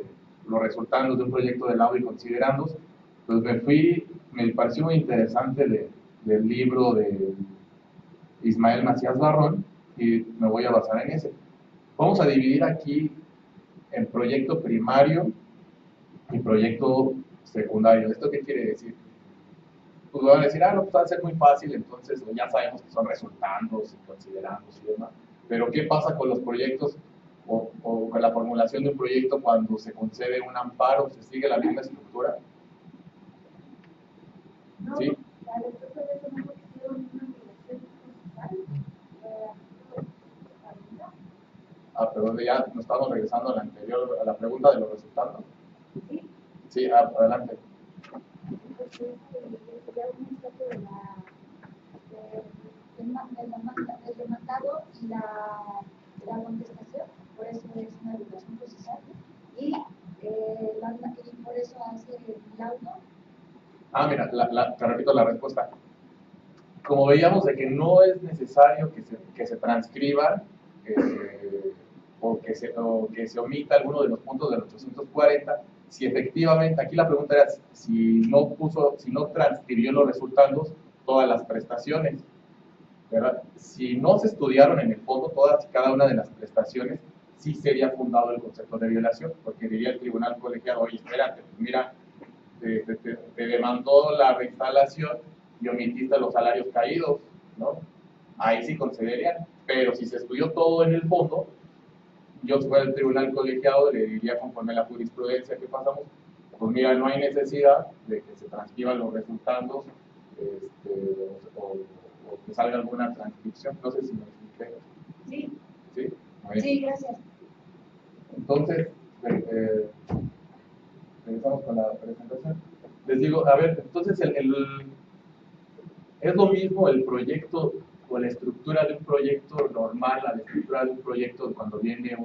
los resultados de un proyecto de laudo y considerandos, pues me pareció muy interesante del libro de Ismael Macías Barrón y me voy a basar en ese. Vamos a dividir aquí en proyecto primario y proyecto secundario. ¿Esto qué quiere decir? Pues van a decir, no, pues va a ser muy fácil, entonces ya sabemos que son resultandos y considerandos y demás. Pero ¿qué pasa con los proyectos o con la formulación de un proyecto cuando se concede un amparo? ¿Se sigue la misma estructura? No, ¿Sí? Perdón, ya nos estamos regresando a la anterior, a la pregunta de los resultados. Sí, adelante. El demandado y la contestación, por eso es una violación procesal y por eso hace el laudo. Mira, te repito la respuesta. Como veíamos de que no es necesario que se transcriba o que se omita alguno de los puntos del 840, si efectivamente, aquí la pregunta era si no transcribió los resultados todas las prestaciones, ¿verdad? Si no se estudiaron en el fondo todas y cada una de las prestaciones, sí sería fundado el concepto de violación, porque diría el tribunal colegiado, oye, espérate, pues mira, te demandó la reinstalación y omitiste los salarios caídos, ¿no? Ahí sí concederían, pero si se estudió todo en el fondo, yo si fuera el tribunal colegiado le diría conforme a la jurisprudencia que pasamos, pues mira, no hay necesidad de que se transcriban los resultados o que salga alguna transcripción. No sé si me expliqué. Sí, ¿Sí? Muy bien. sí, gracias. Entonces, regresamos con la presentación. Les digo, a ver, entonces es lo mismo el proyecto o la estructura de un proyecto normal a la estructura de un proyecto cuando viene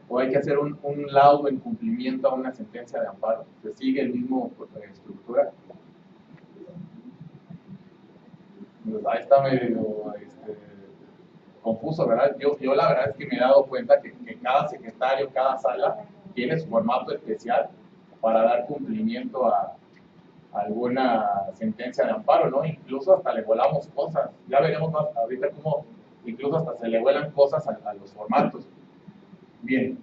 o hay que hacer un laudo en cumplimiento a una sentencia de amparo. ¿Se sigue el mismo estructura? Pues ahí está medio confuso, ¿verdad? Yo la verdad es que me he dado cuenta que cada secretario, cada sala tiene su formato especial para dar cumplimiento a alguna sentencia de amparo, ¿no? Incluso hasta le volamos cosas. Ya veremos más ahorita cómo incluso hasta se le vuelan cosas a los formatos. Bien.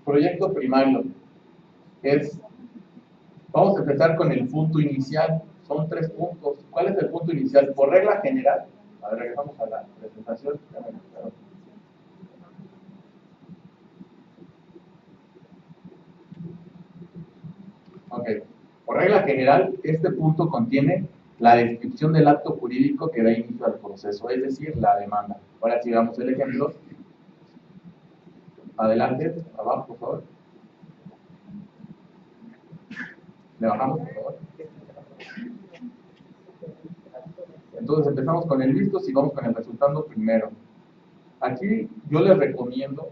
Proyecto primario vamos a empezar con el punto inicial. Son 3 puntos. ¿Cuál es el punto inicial? Por regla general, a ver, regresamos a la presentación. Ok. Por regla general, este punto contiene la descripción del acto jurídico que da inicio al proceso, es decir, la demanda. Ahora sí, veamos el ejemplo. Adelante, abajo, por favor. Le bajamos, por favor. Entonces empezamos con el vistos y vamos con el resultado primero. Aquí yo les recomiendo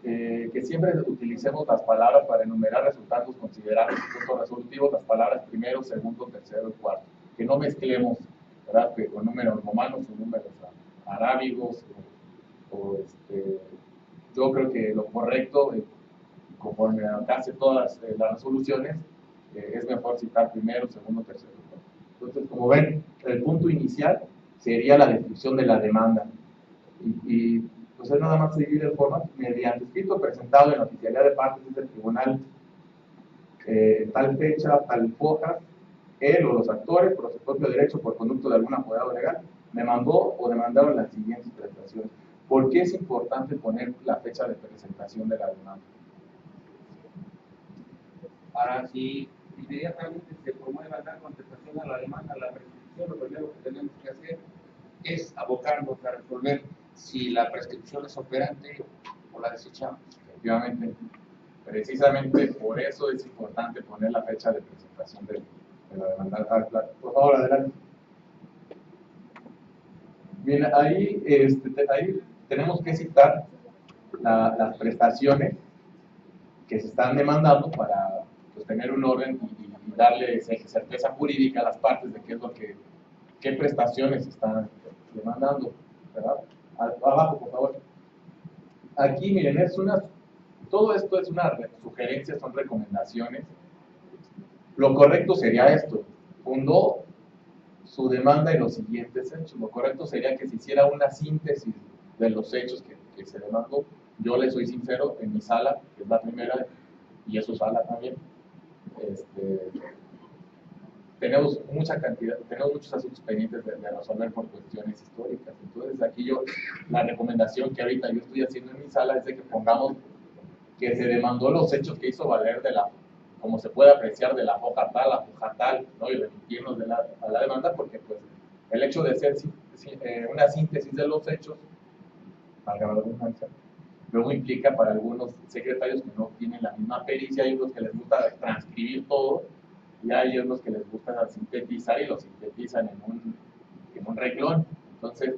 que siempre utilicemos las palabras para enumerar resultados considerados puntos resolutivos, las palabras primero, segundo, tercero y cuarto. Que no mezclemos, ¿verdad? Que con números romanos o números arábigos. Yo creo que lo correcto, conforme alcance todas las resoluciones, es mejor citar primero, segundo, tercero y cuarto. Entonces, como ven, el punto inicial sería la descripción de la demanda. Y pues es nada más seguir el formato. Mediante escrito presentado en la oficialidad de partes del tribunal, tal fecha, tal hoja, él o los actores, por su propio derecho, por conducto de algún apoderado legal, demandó o demandaron las siguientes prestaciones. ¿Por qué es importante poner la fecha de presentación de la demanda? Para si inmediatamente se promueva la contestación a la demanda, la prescripción, lo primero que tenemos que hacer es abocarnos a resolver si la prescripción es operante o la desechamos. Efectivamente, precisamente por eso es importante poner la fecha de presentación de la demanda. Por favor, adelante. Bien, ahí tenemos que citar las prestaciones que se están demandando para pues, tener un orden y darle certeza jurídica a las partes de qué prestaciones están demandando, ¿verdad? Abajo, por favor. Aquí, miren, todo esto es una sugerencia, son recomendaciones. Lo correcto sería esto: fundó su demanda en los siguientes hechos. Lo correcto sería que se hiciera una síntesis de los hechos que se demandó. Yo les soy sincero, en mi sala, que es la primera, y es su sala también, tenemos muchos asuntos pendientes de resolver por cuestiones históricas. Entonces aquí la recomendación que ahorita yo estoy haciendo en mi sala es de que pongamos que se demandó los hechos que hizo valer como se puede apreciar, de la hoja tal, la hoja tal, ¿no? Y remitirnos a la demanda, porque pues el hecho de hacer una síntesis de los hechos, valga la redundancia, luego implica para algunos secretarios que no tienen la misma pericia. Hay unos que les gusta transcribir todo, y hay unos que les gusta sintetizar y lo sintetizan en un renglón. Entonces,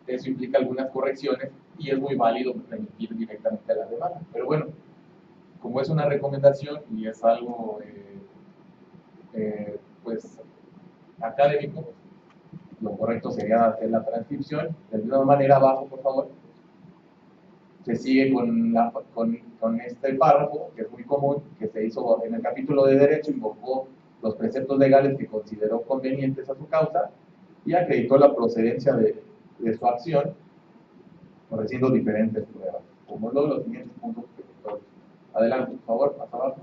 eso implica algunas correcciones y es muy válido remitir directamente a la demanda. Pero bueno, como es una recomendación y es algo pues académico, lo correcto sería hacer la transcripción. De alguna manera, abajo, por favor, se sigue con este párrafo, que es muy común, que se hizo en el capítulo de Derecho, invocó los preceptos legales que consideró convenientes a su causa y acreditó la procedencia de su acción, ofreciendo diferentes pruebas. Como luego los siguientes puntos. Adelante, por favor, más abajo.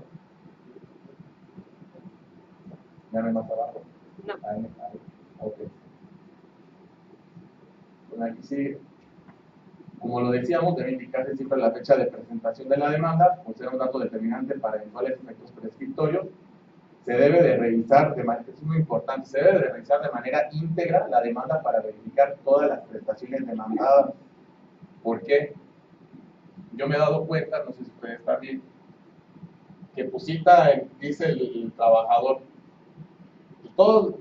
¿Ya no hay más abajo? No. Ahí. Ok. Bueno, aquí sigue. Como lo decíamos, debe indicarse siempre la fecha de presentación de la demanda, pues será un dato determinante para eventuales efectos prescriptorios. se debe de revisar, es muy importante, se debe de revisar de manera íntegra la demanda para verificar todas las prestaciones demandadas. ¿Por qué? Yo me he dado cuenta, no sé si ustedes también, que pues dice el trabajador,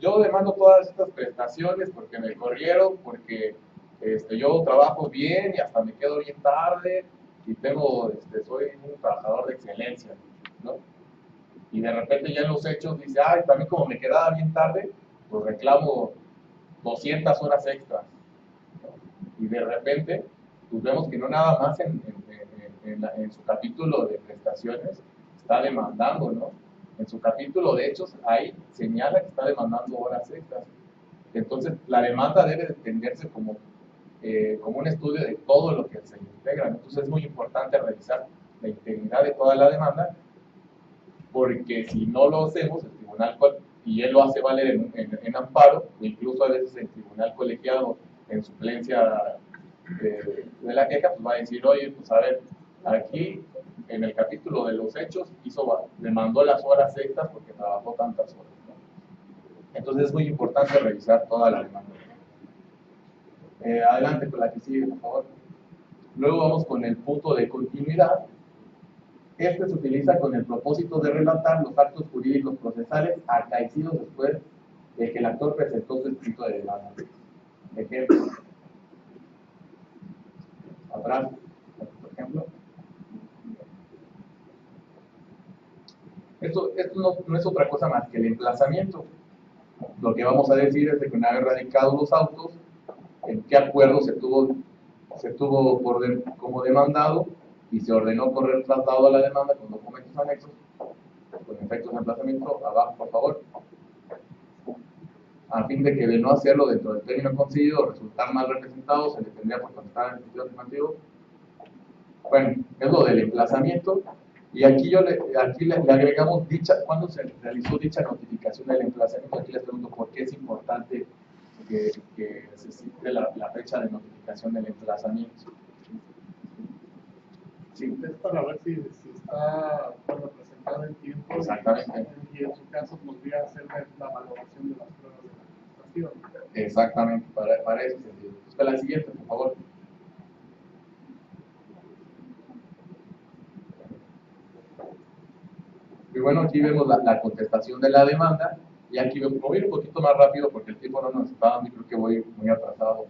yo demando todas estas prestaciones porque me corrieron, porque yo trabajo bien y hasta me quedo bien tarde y soy un trabajador de excelencia, ¿no? Y de repente ya en los hechos dice, ay, también como me quedaba bien tarde, pues reclamo 200 horas extras, ¿no? Y de repente, pues vemos que no nada más en su capítulo de prestaciones está demandando, ¿no? En su capítulo de hechos ahí señala que está demandando horas extras. Entonces, la demanda debe entenderse como un estudio de todo lo que se integra. Entonces, es muy importante revisar la integridad de toda la demanda, porque si no lo hacemos, el tribunal, y él lo hace valer en amparo, incluso a veces el tribunal colegiado en suplencia de la queja, pues va a decir, oye, pues a ver, aquí en el capítulo de los hechos demandó las horas extras porque trabajó tantas horas, ¿no? Entonces es muy importante revisar toda la demanda. Adelante con la que sigue, por favor. Luego vamos con el punto de continuidad. Este se utiliza con el propósito de relatar los actos jurídicos procesales acaecidos después de que el actor presentó su escrito de demanda. Ejemplo. Atrás, por ejemplo. Esto no es otra cosa más que el emplazamiento. Lo que vamos a decir es de que una vez radicados los autos, en qué acuerdo se tuvo como demandado y se ordenó correr traslado a la demanda con documentos anexos, con efectos de emplazamiento, abajo por favor, a fin de que de no hacerlo dentro del término concedido o resultar mal representado, se le tendría por contestar en el sentido afirmativo. Bueno, es lo del emplazamiento, y aquí le agregamos cuándo se realizó dicha notificación del emplazamiento. Aquí les pregunto por qué es importante que se cite la fecha de notificación del emplazamiento. Sí, es para ver si está representado en tiempo. Exactamente. Y en su caso podría hacer la valoración de las pruebas de la contestación. Exactamente, para ese sentido. Entonces, la siguiente, por favor. Y bueno, aquí vemos la contestación de la demanda, y aquí voy a ir un poquito más rápido porque el tiempo no nos está dando y creo que voy muy atrasado.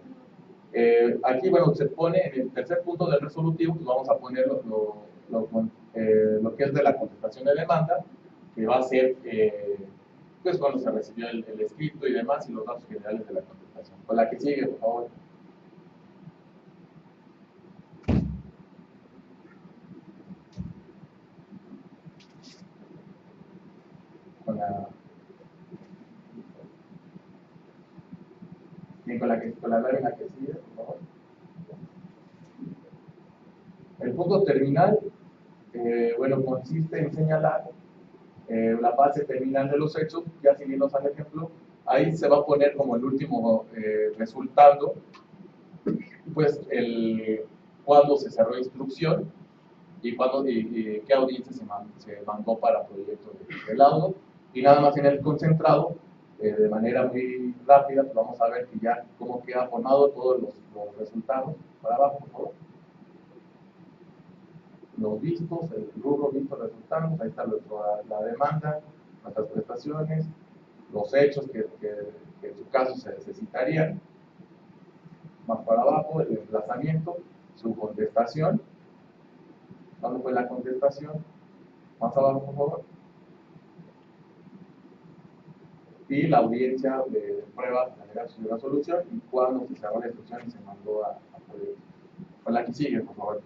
Aquí, bueno, se pone en el tercer punto del resolutivo, pues vamos a poner lo que es de la contestación de demanda, que va a ser, pues cuando se recibió el escrito y demás, y los datos generales de la contestación. Con la que sigue, por favor. Con la lámina que sigue, por favor. El punto terminal, bueno, consiste en señalar la fase terminal de los hechos, ya siguiendo al ejemplo, ahí se va a poner como el último resultado, pues cuándo se cerró instrucción y qué audiencia se mandó para proyecto de laudo, y nada más en el concentrado, de manera muy rápida, pues vamos a ver que ya cómo queda formado todos los resultados. Para abajo, por favor. Los vistos, el rubro visto resultados, ahí está la demanda, nuestras prestaciones, los hechos que en su caso se citarían. Más para abajo, el emplazamiento, su contestación. ¿Cuándo fue la contestación? Más abajo, por favor. Y la audiencia de pruebas de generar su resolución y cuándo se cerró la instrucción y se mandó a proyecto. Con la que sigue, por favor.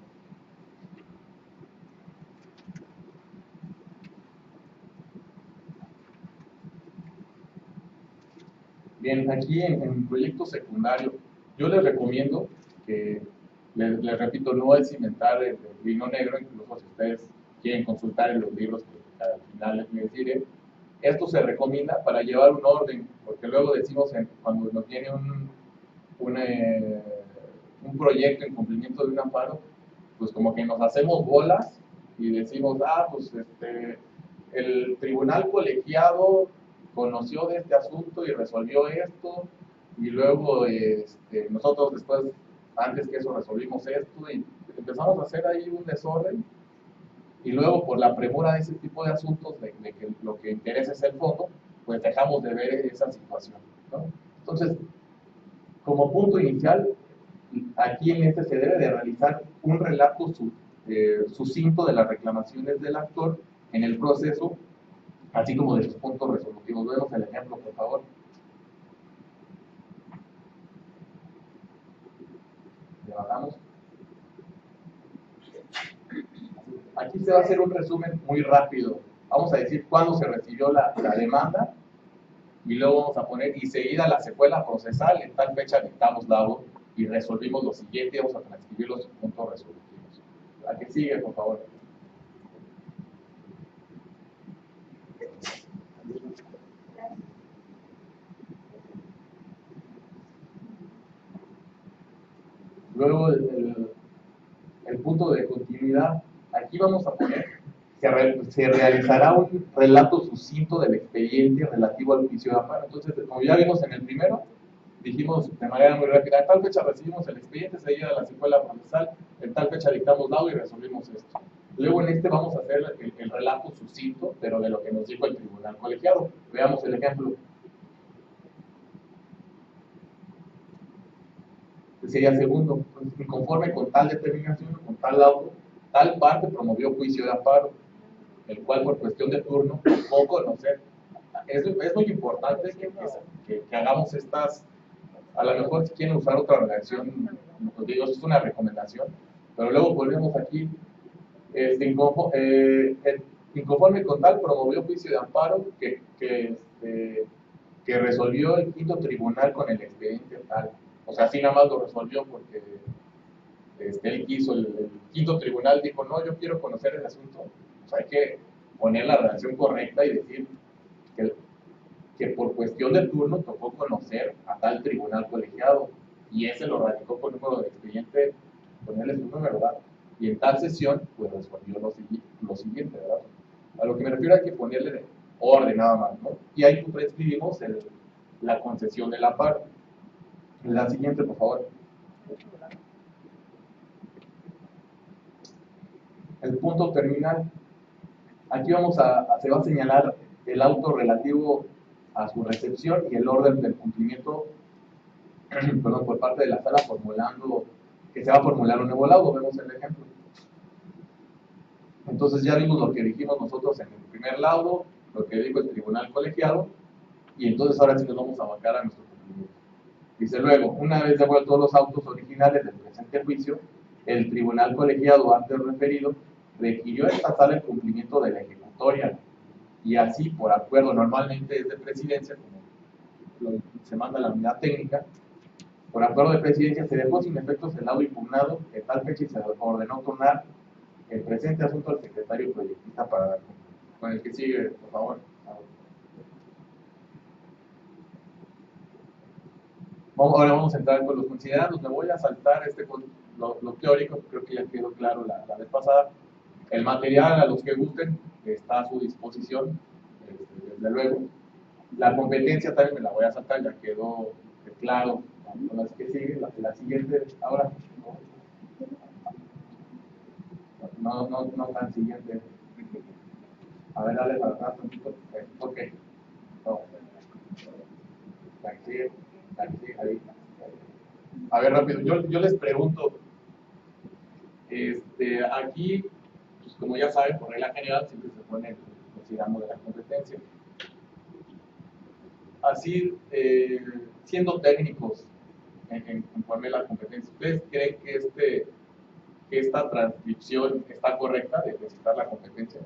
Bien, aquí en proyecto secundario, yo les recomiendo que, les repito, no es inventar el vino negro, incluso si ustedes quieren consultar en los libros que al final les diré. Esto se recomienda para llevar un orden, porque luego decimos cuando nos viene un proyecto en cumplimiento de un amparo, pues como que nos hacemos bolas y decimos, pues el tribunal colegiado conoció de este asunto y resolvió esto, y luego nosotros después, antes que eso, resolvimos esto, y empezamos a hacer ahí un desorden, y luego por la premura de ese tipo de asuntos, de que lo que interesa es el fondo, pues dejamos de ver esa situación, ¿no? Entonces, como punto inicial, aquí en este se debe de realizar un relato sucinto de las reclamaciones del actor en el proceso, así como de sus puntos resolutivos. Vemos el ejemplo, por favor. Le bajamos. Aquí se va a hacer un resumen muy rápido. Vamos a decir cuándo se recibió la demanda, y luego vamos a poner, y seguida la secuela procesal, en tal fecha dictamos laudo y resolvimos lo siguiente, y vamos a transcribir los puntos resolutivos. ¿A qué sigue, por favor? Luego el punto de continuidad, aquí vamos a poner, se realizará un relato sucinto del expediente relativo al juicio de amparo. Entonces, como ya vimos en el primero, dijimos de manera muy rápida, en tal fecha recibimos el expediente, seguida la secuela procesal, en tal fecha dictamos laudo y resolvimos esto. Luego en este vamos a hacer el relato sucinto, pero de lo que nos dijo el tribunal colegiado. Veamos el ejemplo. Sería segundo, conforme con tal determinación, con tal laudo, tal parte promovió juicio de amparo, el cual por cuestión de turno, o conocer. Es muy importante que hagamos estas, a lo mejor si quieren usar otra redacción, como digo, es una recomendación, pero luego volvemos aquí, inconforme con tal promovió juicio de amparo que resolvió el quinto tribunal con el expediente tal. O sea, así nada más lo resolvió porque él quiso, el quinto tribunal dijo, no, yo quiero conocer el asunto. O sea, hay que poner la redacción correcta y decir que por cuestión de turno tocó conocer a tal tribunal colegiado, y ese lo radicó con número de expediente, ponerle su número, ¿verdad? Y en tal sesión, pues resolvió lo siguiente, ¿verdad? A lo que me refiero hay que ponerle orden nada más, ¿no? Y ahí prescribimos la concesión del amparo. La siguiente, por favor. El punto terminal. Aquí se va a señalar el auto relativo a su recepción y el orden del cumplimiento perdón, por parte de la sala formulando, que se va a formular un nuevo laudo. Vemos el ejemplo. Entonces ya vimos lo que dijimos nosotros en el primer laudo, lo que dijo el tribunal colegiado, y entonces ahora sí nos vamos a abarcar a nuestro cumplimiento. Dice luego, una vez devueltos los autos originales del presente juicio, el tribunal colegiado antes referido requirió esta sala el cumplimiento de la ejecutoria, y así por acuerdo, normalmente es de presidencia, como se manda a la unidad técnica, por acuerdo de presidencia se dejó sin efectos el laudo impugnado de tal fecha y se ordenó tornar el presente asunto al secretario proyectista para dar cumplimiento. Con el que sigue, por favor. Ahora vamos a entrar con los considerandos. Me voy a saltar lo teórico, creo que ya quedó claro la vez pasada. El material, a los que gusten, está a su disposición, desde luego. La competencia también me la voy a saltar, ya quedó claro con las que siguen. La siguiente, ahora. No tan siguiente. A ver, dale para atrás un poquito. Ok. No. Ahí. A ver, rápido. Yo les pregunto. Aquí, pues, como ya saben, por regla general siempre se pone considerando de la competencia. Así, siendo técnicos conforme la competencia, ¿ustedes creen que esta transcripción está correcta de citar la competencia?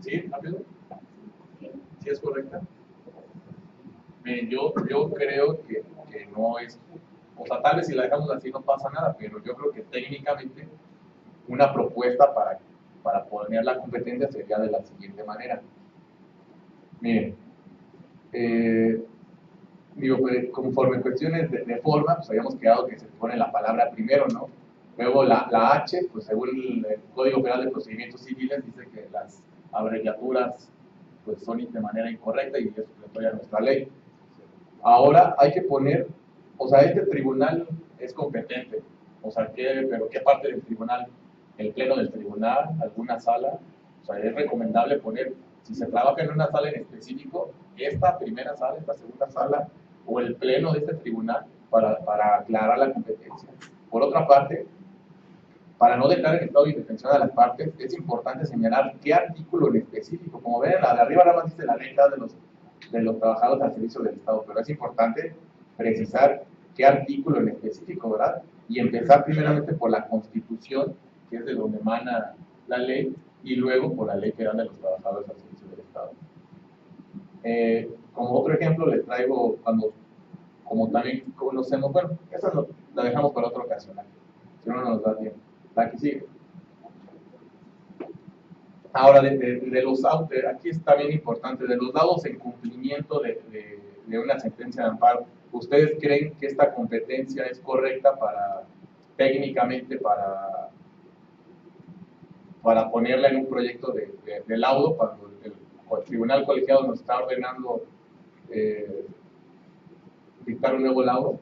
¿Sí? ¿Rápido? ¿Sí es correcta? Yo creo que no es, o sea, tal vez si la dejamos así no pasa nada, pero yo creo que técnicamente una propuesta para poner la competencia sería de la siguiente manera. Miren, digo, pues, conforme cuestiones de forma, pues habíamos quedado que se pone la palabra primero, ¿no? Luego la H, pues según el Código Penal de Procedimientos Civiles, dice que las abreviaturas pues son de manera incorrecta y es supletoria a nuestra ley. Ahora hay que poner, o sea, este tribunal es competente, o sea, pero ¿qué parte del tribunal? ¿El pleno del tribunal? ¿Alguna sala? O sea, es recomendable poner, si se trabaja en una sala en específico, esta primera sala, esta segunda sala, o el pleno de este tribunal para aclarar la competencia. Por otra parte, para no dejar en estado de indefensión a las partes, es importante señalar qué artículo en específico. Como ven, la de arriba nada más dice la ley de los trabajadores al servicio del Estado, pero es importante precisar qué artículo en específico, ¿verdad? Y empezar primeramente por la Constitución, que es de donde emana la ley, y luego por la Ley Federal de los Trabajadores al servicio del Estado. Como otro ejemplo les traigo, como también conocemos, bueno, esa la dejamos para otra ocasión, si no nos da tiempo. La que sigue. Ahora, de los autos, aquí está bien importante, de los dados en cumplimiento de una sentencia de amparo, ¿ustedes creen que esta competencia es correcta técnicamente para ponerla en un proyecto de laudo cuando el tribunal colegiado nos está ordenando dictar un nuevo laudo?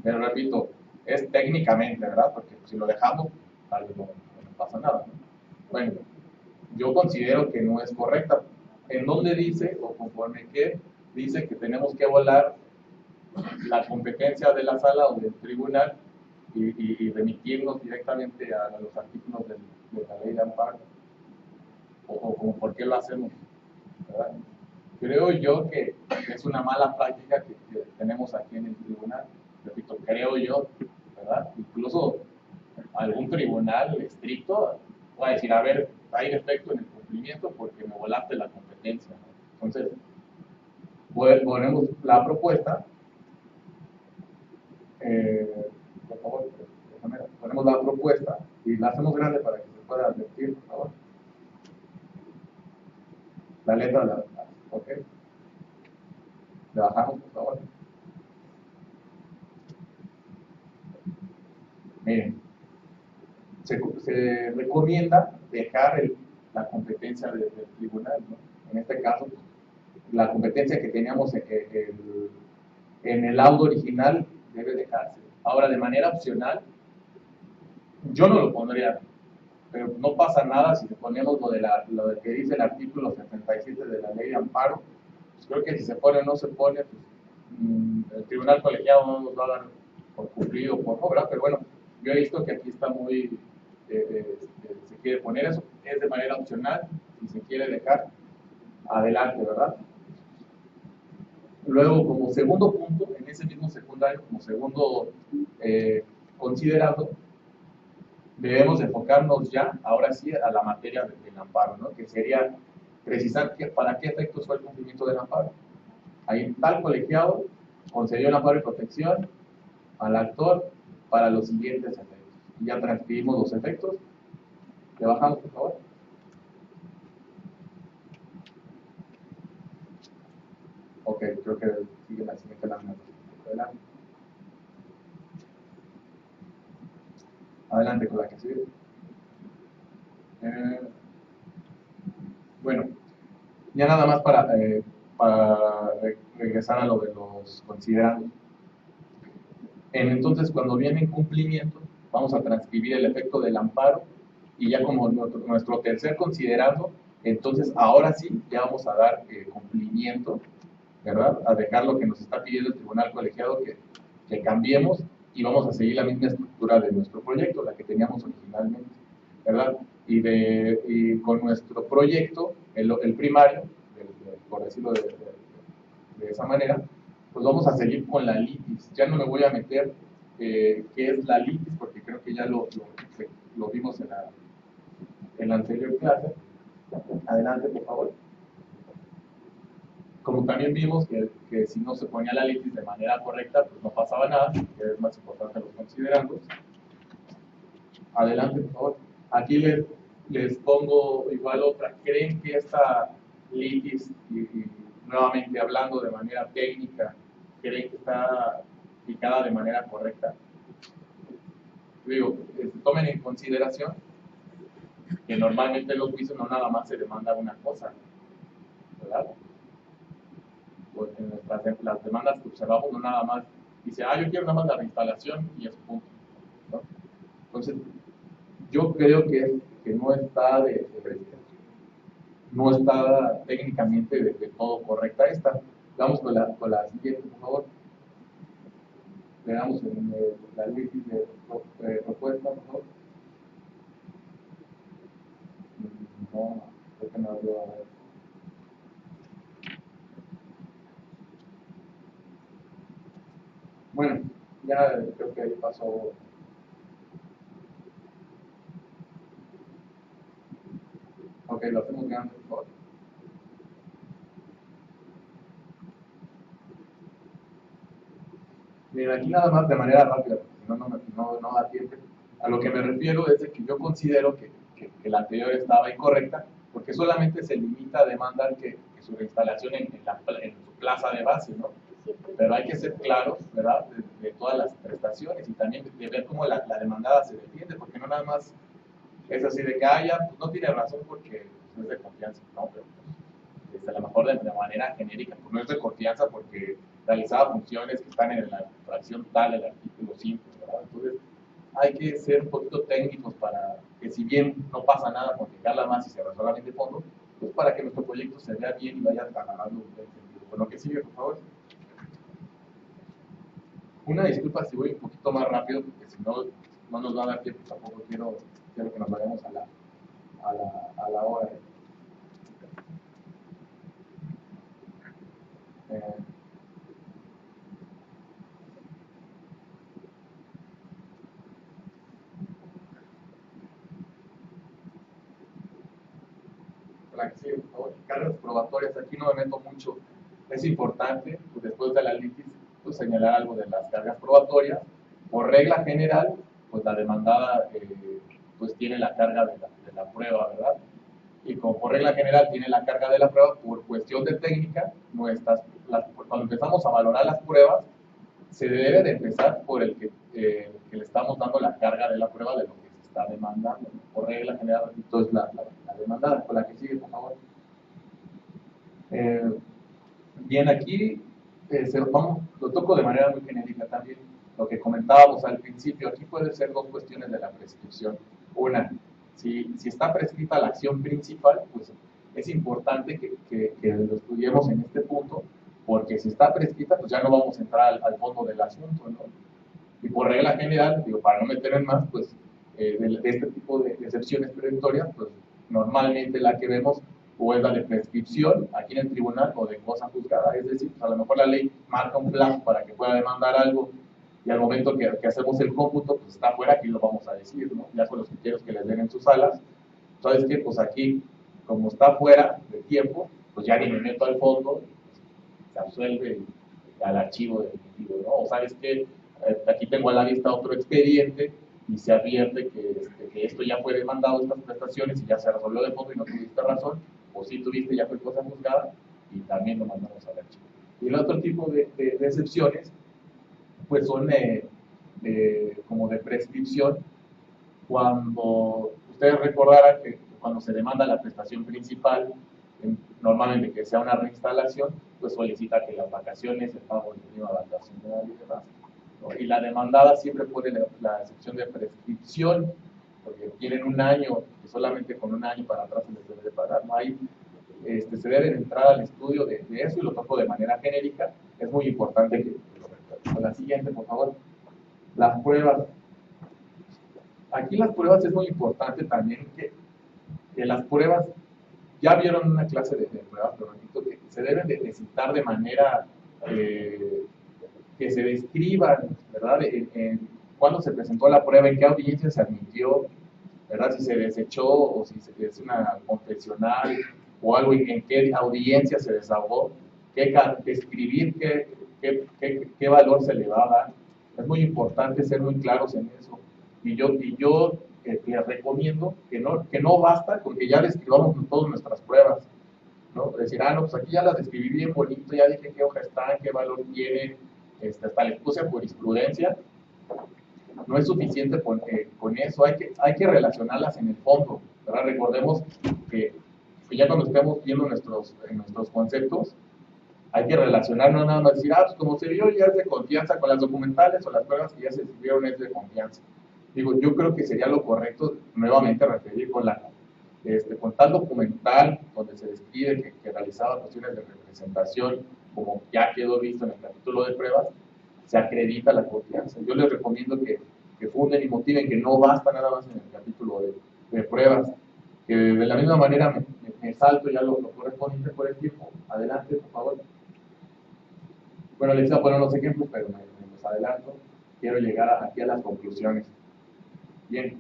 Pero repito, es técnicamente, ¿verdad? Porque si lo dejamos, tal vez no pasa nada, ¿no? Bueno, yo considero que no es correcta. ¿En dónde dice, o conforme qué, dice que tenemos que evaluar la competencia de la sala o del tribunal y remitirnos directamente a los artículos de la ley de amparo? O por qué lo hacemos, ¿verdad? Creo yo que es una mala práctica que tenemos aquí en el tribunal. Repito, creo yo, ¿verdad? Incluso algún tribunal estricto va a decir, a ver, hay defecto en el cumplimiento porque me volaste la competencia, ¿no? Entonces, ponemos la propuesta, por favor, ponemos la propuesta y la hacemos grande para que se pueda advertir, por favor. La letra, ok. Le bajamos, por favor. Miren, se recomienda dejar la competencia del tribunal, ¿no? En este caso, la competencia que teníamos en el laudo original debe dejarse. Ahora, de manera opcional, yo no lo pondría, pero no pasa nada si ponemos lo de que dice el artículo 77 de la ley de amparo. Pues creo que si se pone o no se pone, pues, el tribunal colegiado no nos va a dar por cumplido por obra, pero bueno, yo he visto que aquí está muy, se quiere poner eso, es de manera opcional, si se quiere dejar, adelante, ¿verdad? Luego, como segundo punto, en ese mismo secundario, como segundo considerado, debemos enfocarnos ya, ahora sí, a la materia del amparo, ¿no? Que sería precisar para qué efectos fue el cumplimiento del amparo. Ahí tal colegiado concedió el amparo y protección al actor para los siguientes efectos. Y ya transcribimos los efectos. ¿Le bajamos, por favor? Ok, creo que sigue la siguiente lámina. Adelante con la que sigue. Bueno, ya nada más para regresar a lo de los considerandos. Entonces, cuando viene en cumplimiento, vamos a transcribir el efecto del amparo y ya como nuestro tercer considerando, entonces ahora sí ya vamos a dar cumplimiento, ¿verdad? A dejar lo que nos está pidiendo el tribunal colegiado que cambiemos y vamos a seguir la misma estructura de nuestro proyecto, la que teníamos originalmente, ¿verdad? Y con nuestro proyecto, el primario, por decirlo de esa manera, pues vamos a seguir con la litis. Ya no me voy a meter qué es la litis, porque creo que ya lo vimos en la anterior clase. Adelante, por favor. Como también vimos que si no se ponía la litis de manera correcta, pues no pasaba nada, que es más importante los considerandos. Adelante, por favor. Aquí les pongo igual otra. ¿Creen que esta litis, y nuevamente hablando de manera técnica, creen que está aplicada de manera correcta? Digo, tomen en consideración que normalmente en los juicios no nada más se demanda una cosa, ¿verdad? Pues en las demandas que observamos no nada más dice, yo quiero nada más la reinstalación y es punto, ¿no? Entonces, yo creo que no está no está técnicamente de todo correcta esta. Vamos con la siguiente, por favor. Veamos en la litis de propuesta, por favor. No, creo que no abrió. A ver. Bueno, ya creo que ahí pasó. Ok, lo hacemos grande, por favor. Mira, aquí nada más de manera rápida, porque si no da tiempo. A lo que me refiero es de que yo considero que la anterior estaba incorrecta, porque solamente se limita a demandar que su reinstalación en su plaza de base, ¿no? Pero hay que ser claros, ¿verdad?, de todas las prestaciones y también de ver cómo la demandada se defiende, porque no nada más es así de que, ya, pues no tiene razón porque pues, es de confianza, no, pero pues, a lo mejor de manera genérica, pues no es de confianza porque realizaba funciones que están en la fracción tal del artículo 5, ¿verdad? Entonces, hay que ser un poquito técnicos para que si bien no pasa nada con fijarla más y se resuelva bien de fondo, pues para que nuestro proyecto se vea bien y vaya ganando un buen sentido. Con lo que sigue, por favor. Una disculpa si voy un poquito más rápido, porque si no, no nos va a dar tiempo, tampoco quiero que nos vayamos a la hora. La que sigue, por favor. Cargas probatorias, aquí no me meto mucho. Es importante, pues, después de la litis, pues, señalar algo de las cargas probatorias. Por regla general, pues la demandada pues tiene la carga de la prueba, ¿verdad? Y como por regla general tiene la carga de la prueba, por cuestión de técnica, cuando empezamos a valorar las pruebas, se debe de empezar por el que le estamos dando la carga de la prueba de lo que se está demandando. Por regla general, entonces la demandada, con la que sigue, por favor. Bien, aquí lo toco de manera muy genérica también. Lo que comentábamos al principio, aquí pueden ser dos cuestiones de la prescripción. Una, si está prescrita la acción principal, pues es importante que lo estudiemos en este punto, porque si está prescrita, pues ya no vamos a entrar al fondo del asunto, ¿no? Y por regla general, digo, para no meter en más, pues de este tipo de excepciones perentorias, pues normalmente la que vemos o es la de prescripción aquí en el tribunal o de cosa juzgada, es decir, pues a lo mejor la ley marca un plazo para que pueda demandar algo y al momento que hacemos el cómputo, pues está fuera, aquí lo vamos a decir, ¿no? Ya con los criterios que les den en sus salas. ¿Sabes qué? Pues aquí, como está fuera de tiempo, pues ya ni me meto al fondo, se absuelve al archivo definitivo, ¿no? O sabes qué, aquí tengo a la vista otro expediente y se advierte que esto ya fue demandado, estas prestaciones, y ya se resolvió de fondo y no tuviste razón, o si tuviste, ya fue cosa juzgada, y también lo mandamos al archivo. Y el otro tipo de excepciones, pues son como de prescripción, cuando ustedes recordarán que cuando se demanda la prestación principal, normalmente que sea una reinstalación, pues solicita que las vacaciones, el pago de prima vacacional y demás, ¿no? Y la demandada siempre pone la excepción de prescripción, porque tienen un año, y solamente con un año para atrás se les debe de pagar, ¿no? Ahí se debe entrar al estudio de eso y lo toco de manera genérica. Es muy importante que lo recuerden. Con la siguiente, por favor. Las pruebas. Aquí las pruebas es muy importante también que las pruebas, ya vieron una clase de pruebas, pero repito, que se deben de citar de manera que se describan, ¿verdad? Cuándo se presentó la prueba, en qué audiencia se admitió, ¿verdad? Si se desechó o si es una confesional o algo, en qué audiencia se desahogó, escribir qué valor se le va a dar. Es muy importante ser muy claros en eso. Y yo que les recomiendo que no basta con que ya describamos todas nuestras pruebas, ¿no? Decir, no, pues aquí ya las describí bien bonito, ya dije qué hoja están, qué valor tienen, hasta les puse jurisprudencia. No es suficiente con eso, hay que relacionarlas en el fondo, ¿verdad? Recordemos que ya cuando estemos viendo nuestros conceptos, hay que relacionar, no nada más decir, pues como se vio ya es de confianza con las documentales o las pruebas que ya se escribieron es de confianza. Digo, yo creo que sería lo correcto nuevamente referir con tal documental donde se describe que realizaba cuestiones de representación, como ya quedó visto en el capítulo de pruebas, se acredita la confianza. Yo les recomiendo que funden y motiven, que no basta nada más en el capítulo de pruebas, que de la misma manera me salto ya lo correspondiente por el tiempo. Adelante, por favor. Bueno, les voy a poner unos ejemplos, pero me los adelanto. Quiero llegar aquí a las conclusiones. Bien.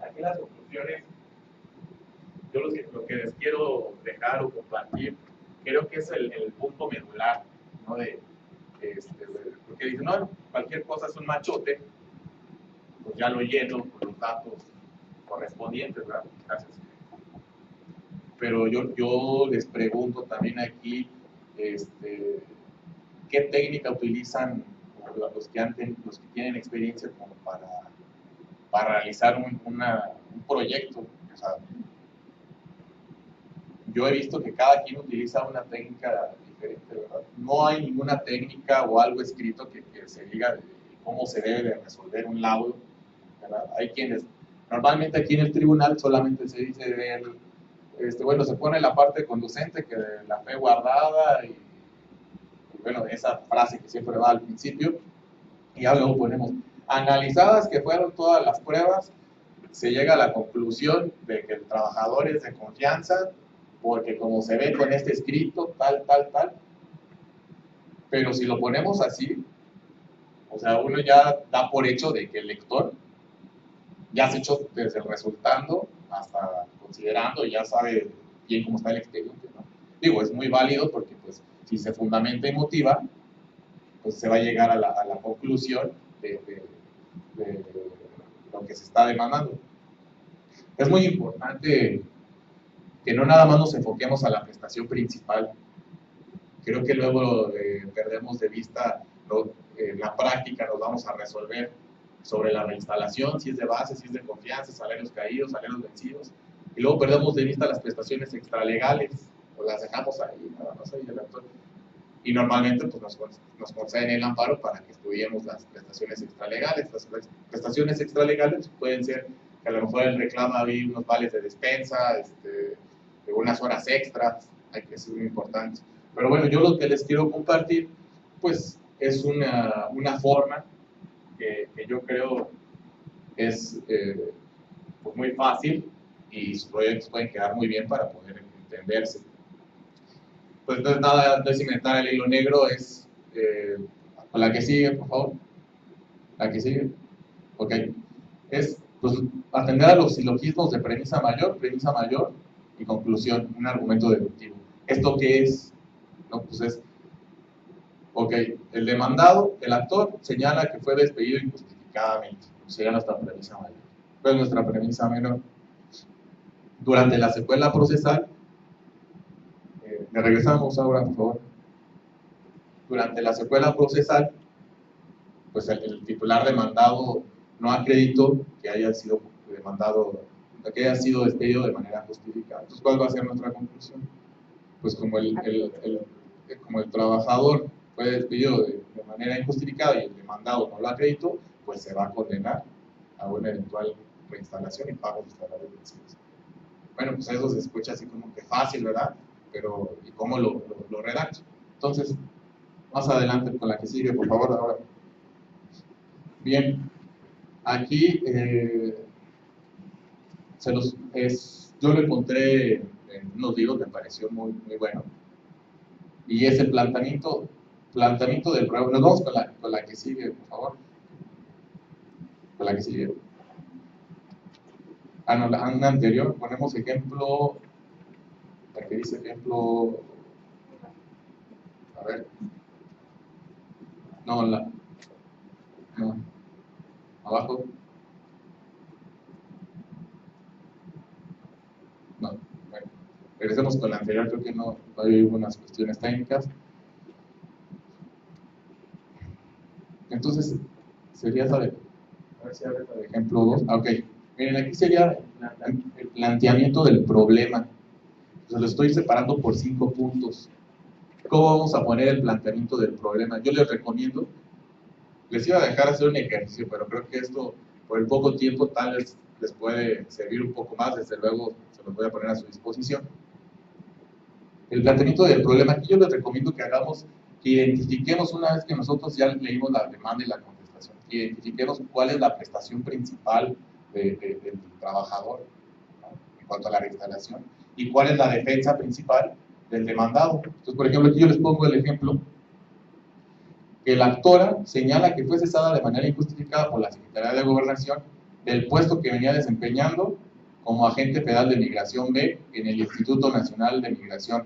Aquí las conclusiones, yo lo que les quiero dejar o compartir, creo que es el punto medular, ¿no? Porque dicen, no, cualquier cosa es un machote, pues ya lo lleno con los datos correspondientes, ¿verdad? Gracias. Pero yo les pregunto también aquí, ¿qué técnica utilizan los que tienen experiencia como para realizar un proyecto? O sea, yo he visto que cada quien utiliza una técnica diferente, ¿verdad? No hay ninguna técnica o algo escrito que se diga de cómo se debe de resolver un laudo, ¿verdad? Hay quienes, normalmente aquí en el tribunal solamente se dice bueno, se pone la parte conducente, que la fe guardada, y bueno, esa frase que siempre va al principio, y ya luego ponemos, analizadas que fueron todas las pruebas, se llega a la conclusión de que el trabajador es de confianza, porque como se ve con este escrito, tal, pero si lo ponemos así, o sea, uno ya da por hecho de que el lector ya se echó desde el resultando hasta considerando, ya sabe bien cómo está el expediente, ¿no? Digo, es muy válido porque pues si se fundamenta y motiva, pues se va a llegar a la conclusión de lo que se está demandando. Es muy importante que no nada más nos enfoquemos a la prestación principal. Creo que luego perdemos de vista en la práctica, nos vamos a resolver sobre la reinstalación, si es de base, si es de confianza, salarios caídos, salarios vencidos, y luego perdemos de vista las prestaciones extralegales, o las dejamos ahí, nada más ahí el actor. Y normalmente pues, nos conceden el amparo para que estudiemos las prestaciones extralegales. Las prestaciones extralegales pueden ser que a lo mejor el reclamo había unos vales de despensa, de unas horas extras, hay que ser muy importante. Pero bueno, yo lo que les quiero compartir, pues es una forma que yo creo es pues muy fácil y sus proyectos pueden quedar muy bien para poder entenderse. Pues no es nada, no es inventar el hilo negro, es la que sigue, por favor. La que sigue. Ok. Es pues, atender a los silogismos de premisa mayor y conclusión, un argumento deductivo. ¿Esto qué es? No, pues es, ok, el demandado, el actor, señala que fue despedido injustificadamente. Sería nuestra premisa mayor. Pues nuestra premisa menor. Durante la secuela procesal, me regresamos ahora, por favor. Durante la secuela procesal, pues el titular demandado no acreditó que haya sido demandado, que haya sido despedido de manera justificada. Entonces, ¿cuál va a ser nuestra conclusión? Pues como el trabajador fue despedido de manera injustificada y el demandado no lo acreditó, pues se va a condenar a una eventual reinstalación y pago de salarios vencidos. Bueno, pues eso se escucha así como que fácil, ¿verdad? Pero, ¿y cómo lo redacto? Entonces, más adelante con la que sigue, por favor, ahora. Bien, aquí yo lo encontré en unos libros que me pareció muy, muy bueno. Y es el planteamiento del problema. Nos vamos con la que sigue, por favor. Con la que sigue. No, la anterior, ponemos ejemplo, la que dice ejemplo, a ver, no, No. Abajo. No. Bueno, regresemos con la anterior, creo que no hay unas cuestiones técnicas. Entonces, sería esa de, a ver si abre el ejemplo 2. Ok, miren, aquí sería el planteamiento del problema. Entonces, lo estoy separando por 5 puntos. ¿Cómo vamos a poner el planteamiento del problema? Yo les recomiendo, les iba a dejar hacer un ejercicio, pero creo que esto, por el poco tiempo, tal vez les puede servir un poco más. Desde luego, se los voy a poner a su disposición. El planteamiento del problema, aquí yo les recomiendo que hagamos, que identifiquemos una vez que nosotros ya leímos la demanda y la contestación, que identifiquemos cuál es la prestación principal del trabajador, ¿no?, en cuanto a la instalación, y cuál es la defensa principal del demandado. Entonces, por ejemplo, aquí yo les pongo el ejemplo que la actora señala que fue cesada de manera injustificada por la Secretaría de Gobernación del puesto que venía desempeñando como agente federal de Migración B en el Instituto Nacional de Migración,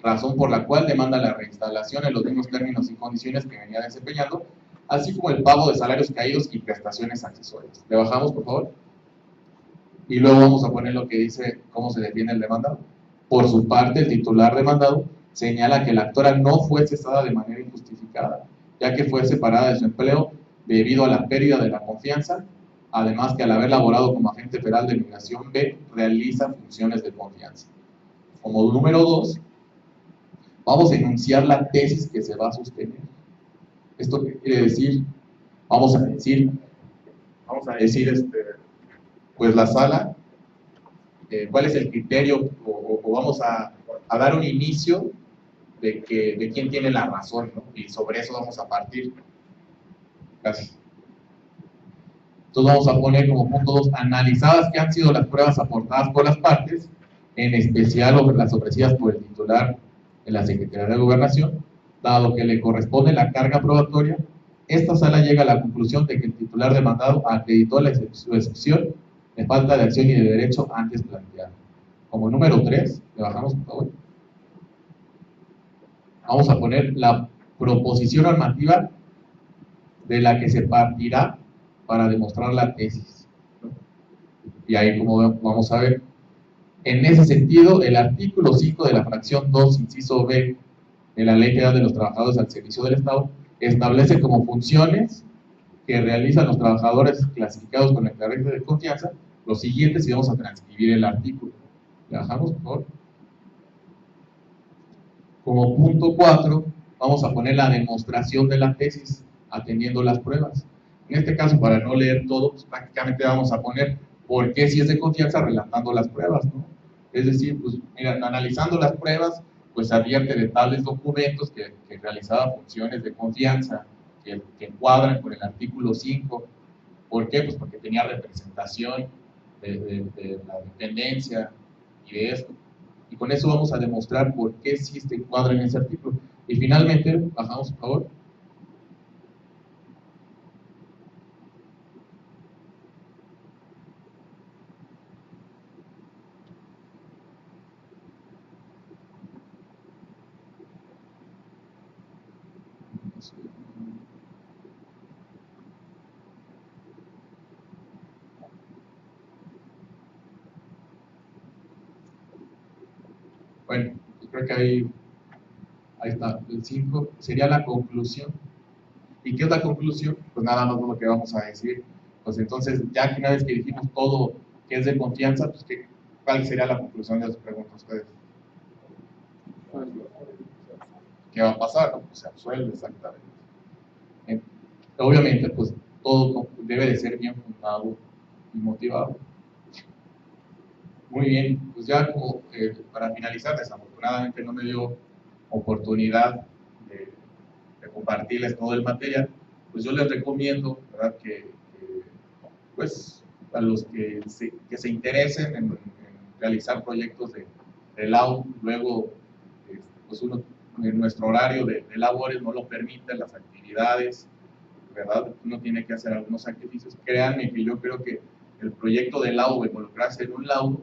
razón por la cual demanda la reinstalación en los mismos términos y condiciones que venía desempeñando, así como el pago de salarios caídos y prestaciones accesorias. ¿Le bajamos, por favor? Y luego vamos a poner lo que dice cómo se defiende el demandado. Por su parte, el titular demandado señala que la actora no fue cesada de manera injustificada, ya que fue separada de su empleo debido a la pérdida de la confianza, además que al haber laborado como agente federal de Migración B, realiza funciones de confianza. Como número 2, vamos a enunciar la tesis que se va a sostener. ¿Esto qué quiere decir? Vamos a decir, pues la sala, cuál es el criterio, o vamos a dar un inicio de quién tiene la razón, ¿no? Y sobre eso vamos a partir. Gracias. Entonces vamos a poner como punto 2, analizadas que han sido las pruebas aportadas por las partes, en especial las ofrecidas por el titular en la Secretaría de Gobernación, dado que le corresponde la carga probatoria, esta sala llega a la conclusión de que el titular demandado acreditó su excepción de falta de acción y de derecho antes planteada. Como número 3, le bajamos por favor. Vamos a poner la proposición normativa de la que se partirá para demostrar la tesis. Y ahí, como vamos a ver, en ese sentido, el artículo 5 de la fracción 2, inciso B, de la Ley Federal de los Trabajadores al Servicio del Estado, establece como funciones que realizan los trabajadores clasificados con el carácter de confianza los siguientes, y vamos a transcribir el artículo. ¿Le bajamos, por favor? Como punto 4, vamos a poner la demostración de la tesis, atendiendo las pruebas. En este caso, para no leer todo, pues prácticamente vamos a poner por qué si es de confianza relatando las pruebas, ¿no? Es decir, pues mira, analizando las pruebas, pues advierte de tales documentos que realizaba funciones de confianza, que encuadran con el artículo 5. ¿Por qué? Pues porque tenía representación de la dependencia y de esto. Y con eso vamos a demostrar por qué sí se encuadra en ese artículo. Y finalmente, bajamos por favor. Bueno, pues creo que ahí está, el 5 sería la conclusión. ¿Y qué es la conclusión? Pues nada más lo que vamos a decir. Pues entonces, ya que una vez que dijimos todo que es de confianza, pues ¿cuál sería la conclusión de las preguntas ustedes? ¿Qué va a pasar? ¿No? Pues se absuelve exactamente. Obviamente, pues todo debe de ser bien fundado y motivado. Muy bien, pues ya como para finalizar, desafortunadamente no me dio oportunidad de compartirles todo el material, pues yo les recomiendo, ¿verdad?, que pues a los que se interesen en realizar proyectos de LAU, luego pues uno en nuestro horario de labores no lo permite, las actividades, ¿verdad?, uno tiene que hacer algunos sacrificios. Créanme que yo creo que el proyecto de laudo, involucrarse en un laudo,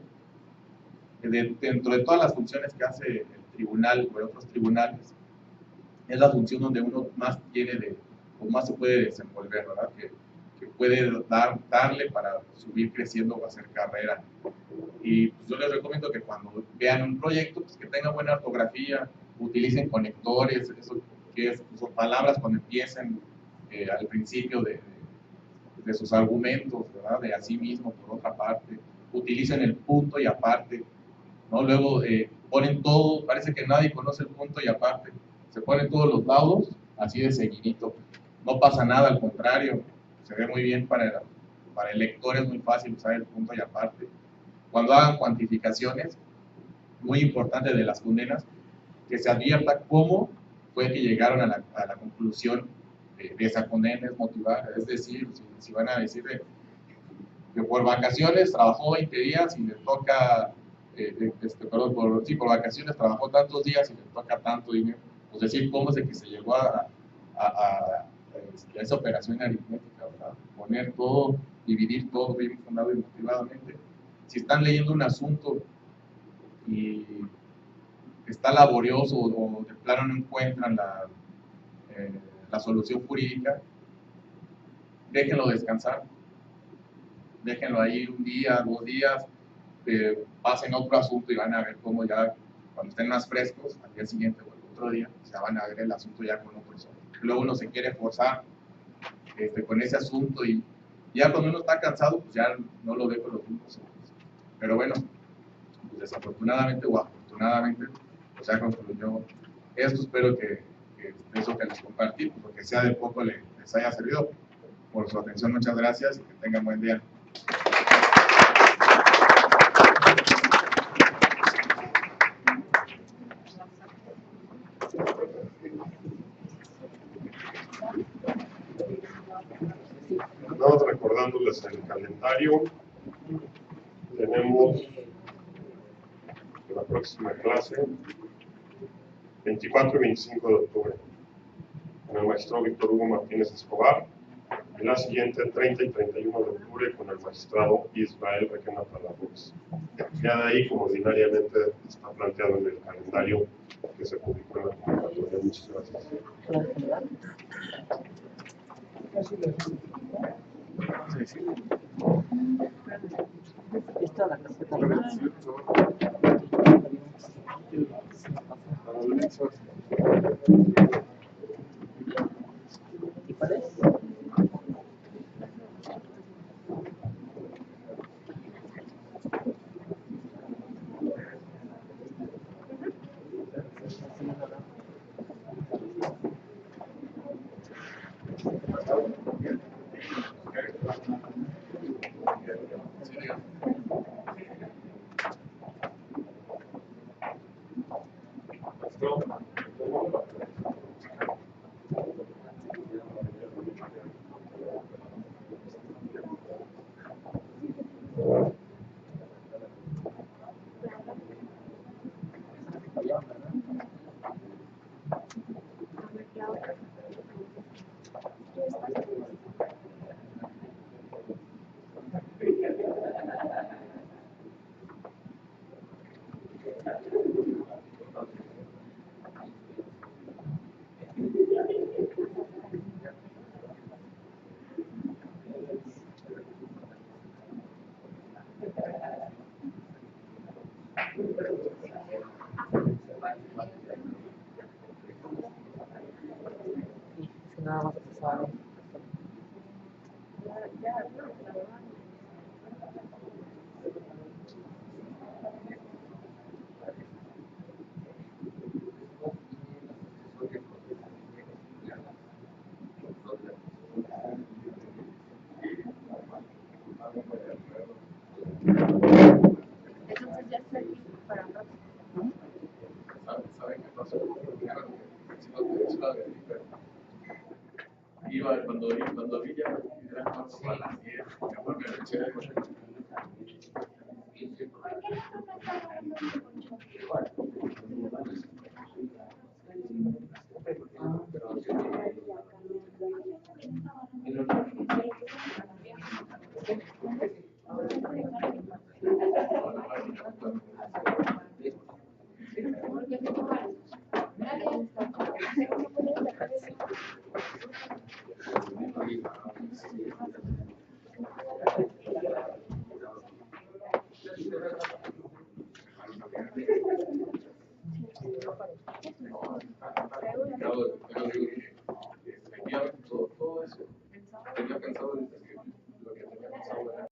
dentro de todas las funciones que hace el tribunal o otros tribunales, es la función donde uno más tiene pues más se puede desenvolver, ¿verdad? Que puede darle para subir creciendo o hacer carrera. Y pues, yo les recomiendo que cuando vean un proyecto, pues que tenga buena ortografía, utilicen conectores, eso que son palabras cuando empiecen al principio de sus argumentos, ¿verdad? De así mismo, por otra parte, utilicen el punto y aparte, ¿no? Luego ponen todo, parece que nadie conoce el punto y aparte, se ponen todos los laudos así de seguidito, no pasa nada, al contrario, se ve muy bien para el lector, es muy fácil usar el punto y aparte. Cuando hagan cuantificaciones, muy importante de las condenas, que se advierta cómo fue que llegaron a la conclusión de esa condena, es motivar, es decir, si van a decir que por vacaciones trabajó 20 días y le toca, por vacaciones trabajó tantos días y le toca tanto dinero, pues decir cómo es de que se llegó a esa operación aritmética, ¿verdad? Poner todo, dividir todo bien fundado y motivadamente. Si están leyendo un asunto y está laborioso o de plano no encuentran la solución jurídica, déjenlo descansar, déjenlo ahí un día, 2 días, pasen otro asunto y van a ver cómo ya, cuando estén más frescos, al día siguiente o el otro día, ya van a ver el asunto ya con otro asunto. Luego uno se quiere forzar con ese asunto y ya cuando uno está cansado, pues ya no lo ve con los mismos ojos. Pero bueno, pues desafortunadamente o afortunadamente, pues ya concluyó esto. Espero que eso que les compartí, pues, que sea de poco les haya servido. Por su atención, muchas gracias y que tengan buen día. Nada más recordándoles el calendario, tenemos la próxima clase 24 y 25 de octubre con el maestro Víctor Hugo Martínez Escobar, y la siguiente 30 y 31 de octubre con el magistrado Israel Requena Palafox. Ya de ahí, como ordinariamente está planteado en el calendario que se publicó en la convocatoria. Muchas gracias. Nada más se sabe. Entonces ya está aquí para nosotros. ¿Saben qué pasó? Cuando vi ya era cuarto para las 10, mejor me lo eché de coche. Gracias. Pero digo que efectivamente todo eso tenía pensado desde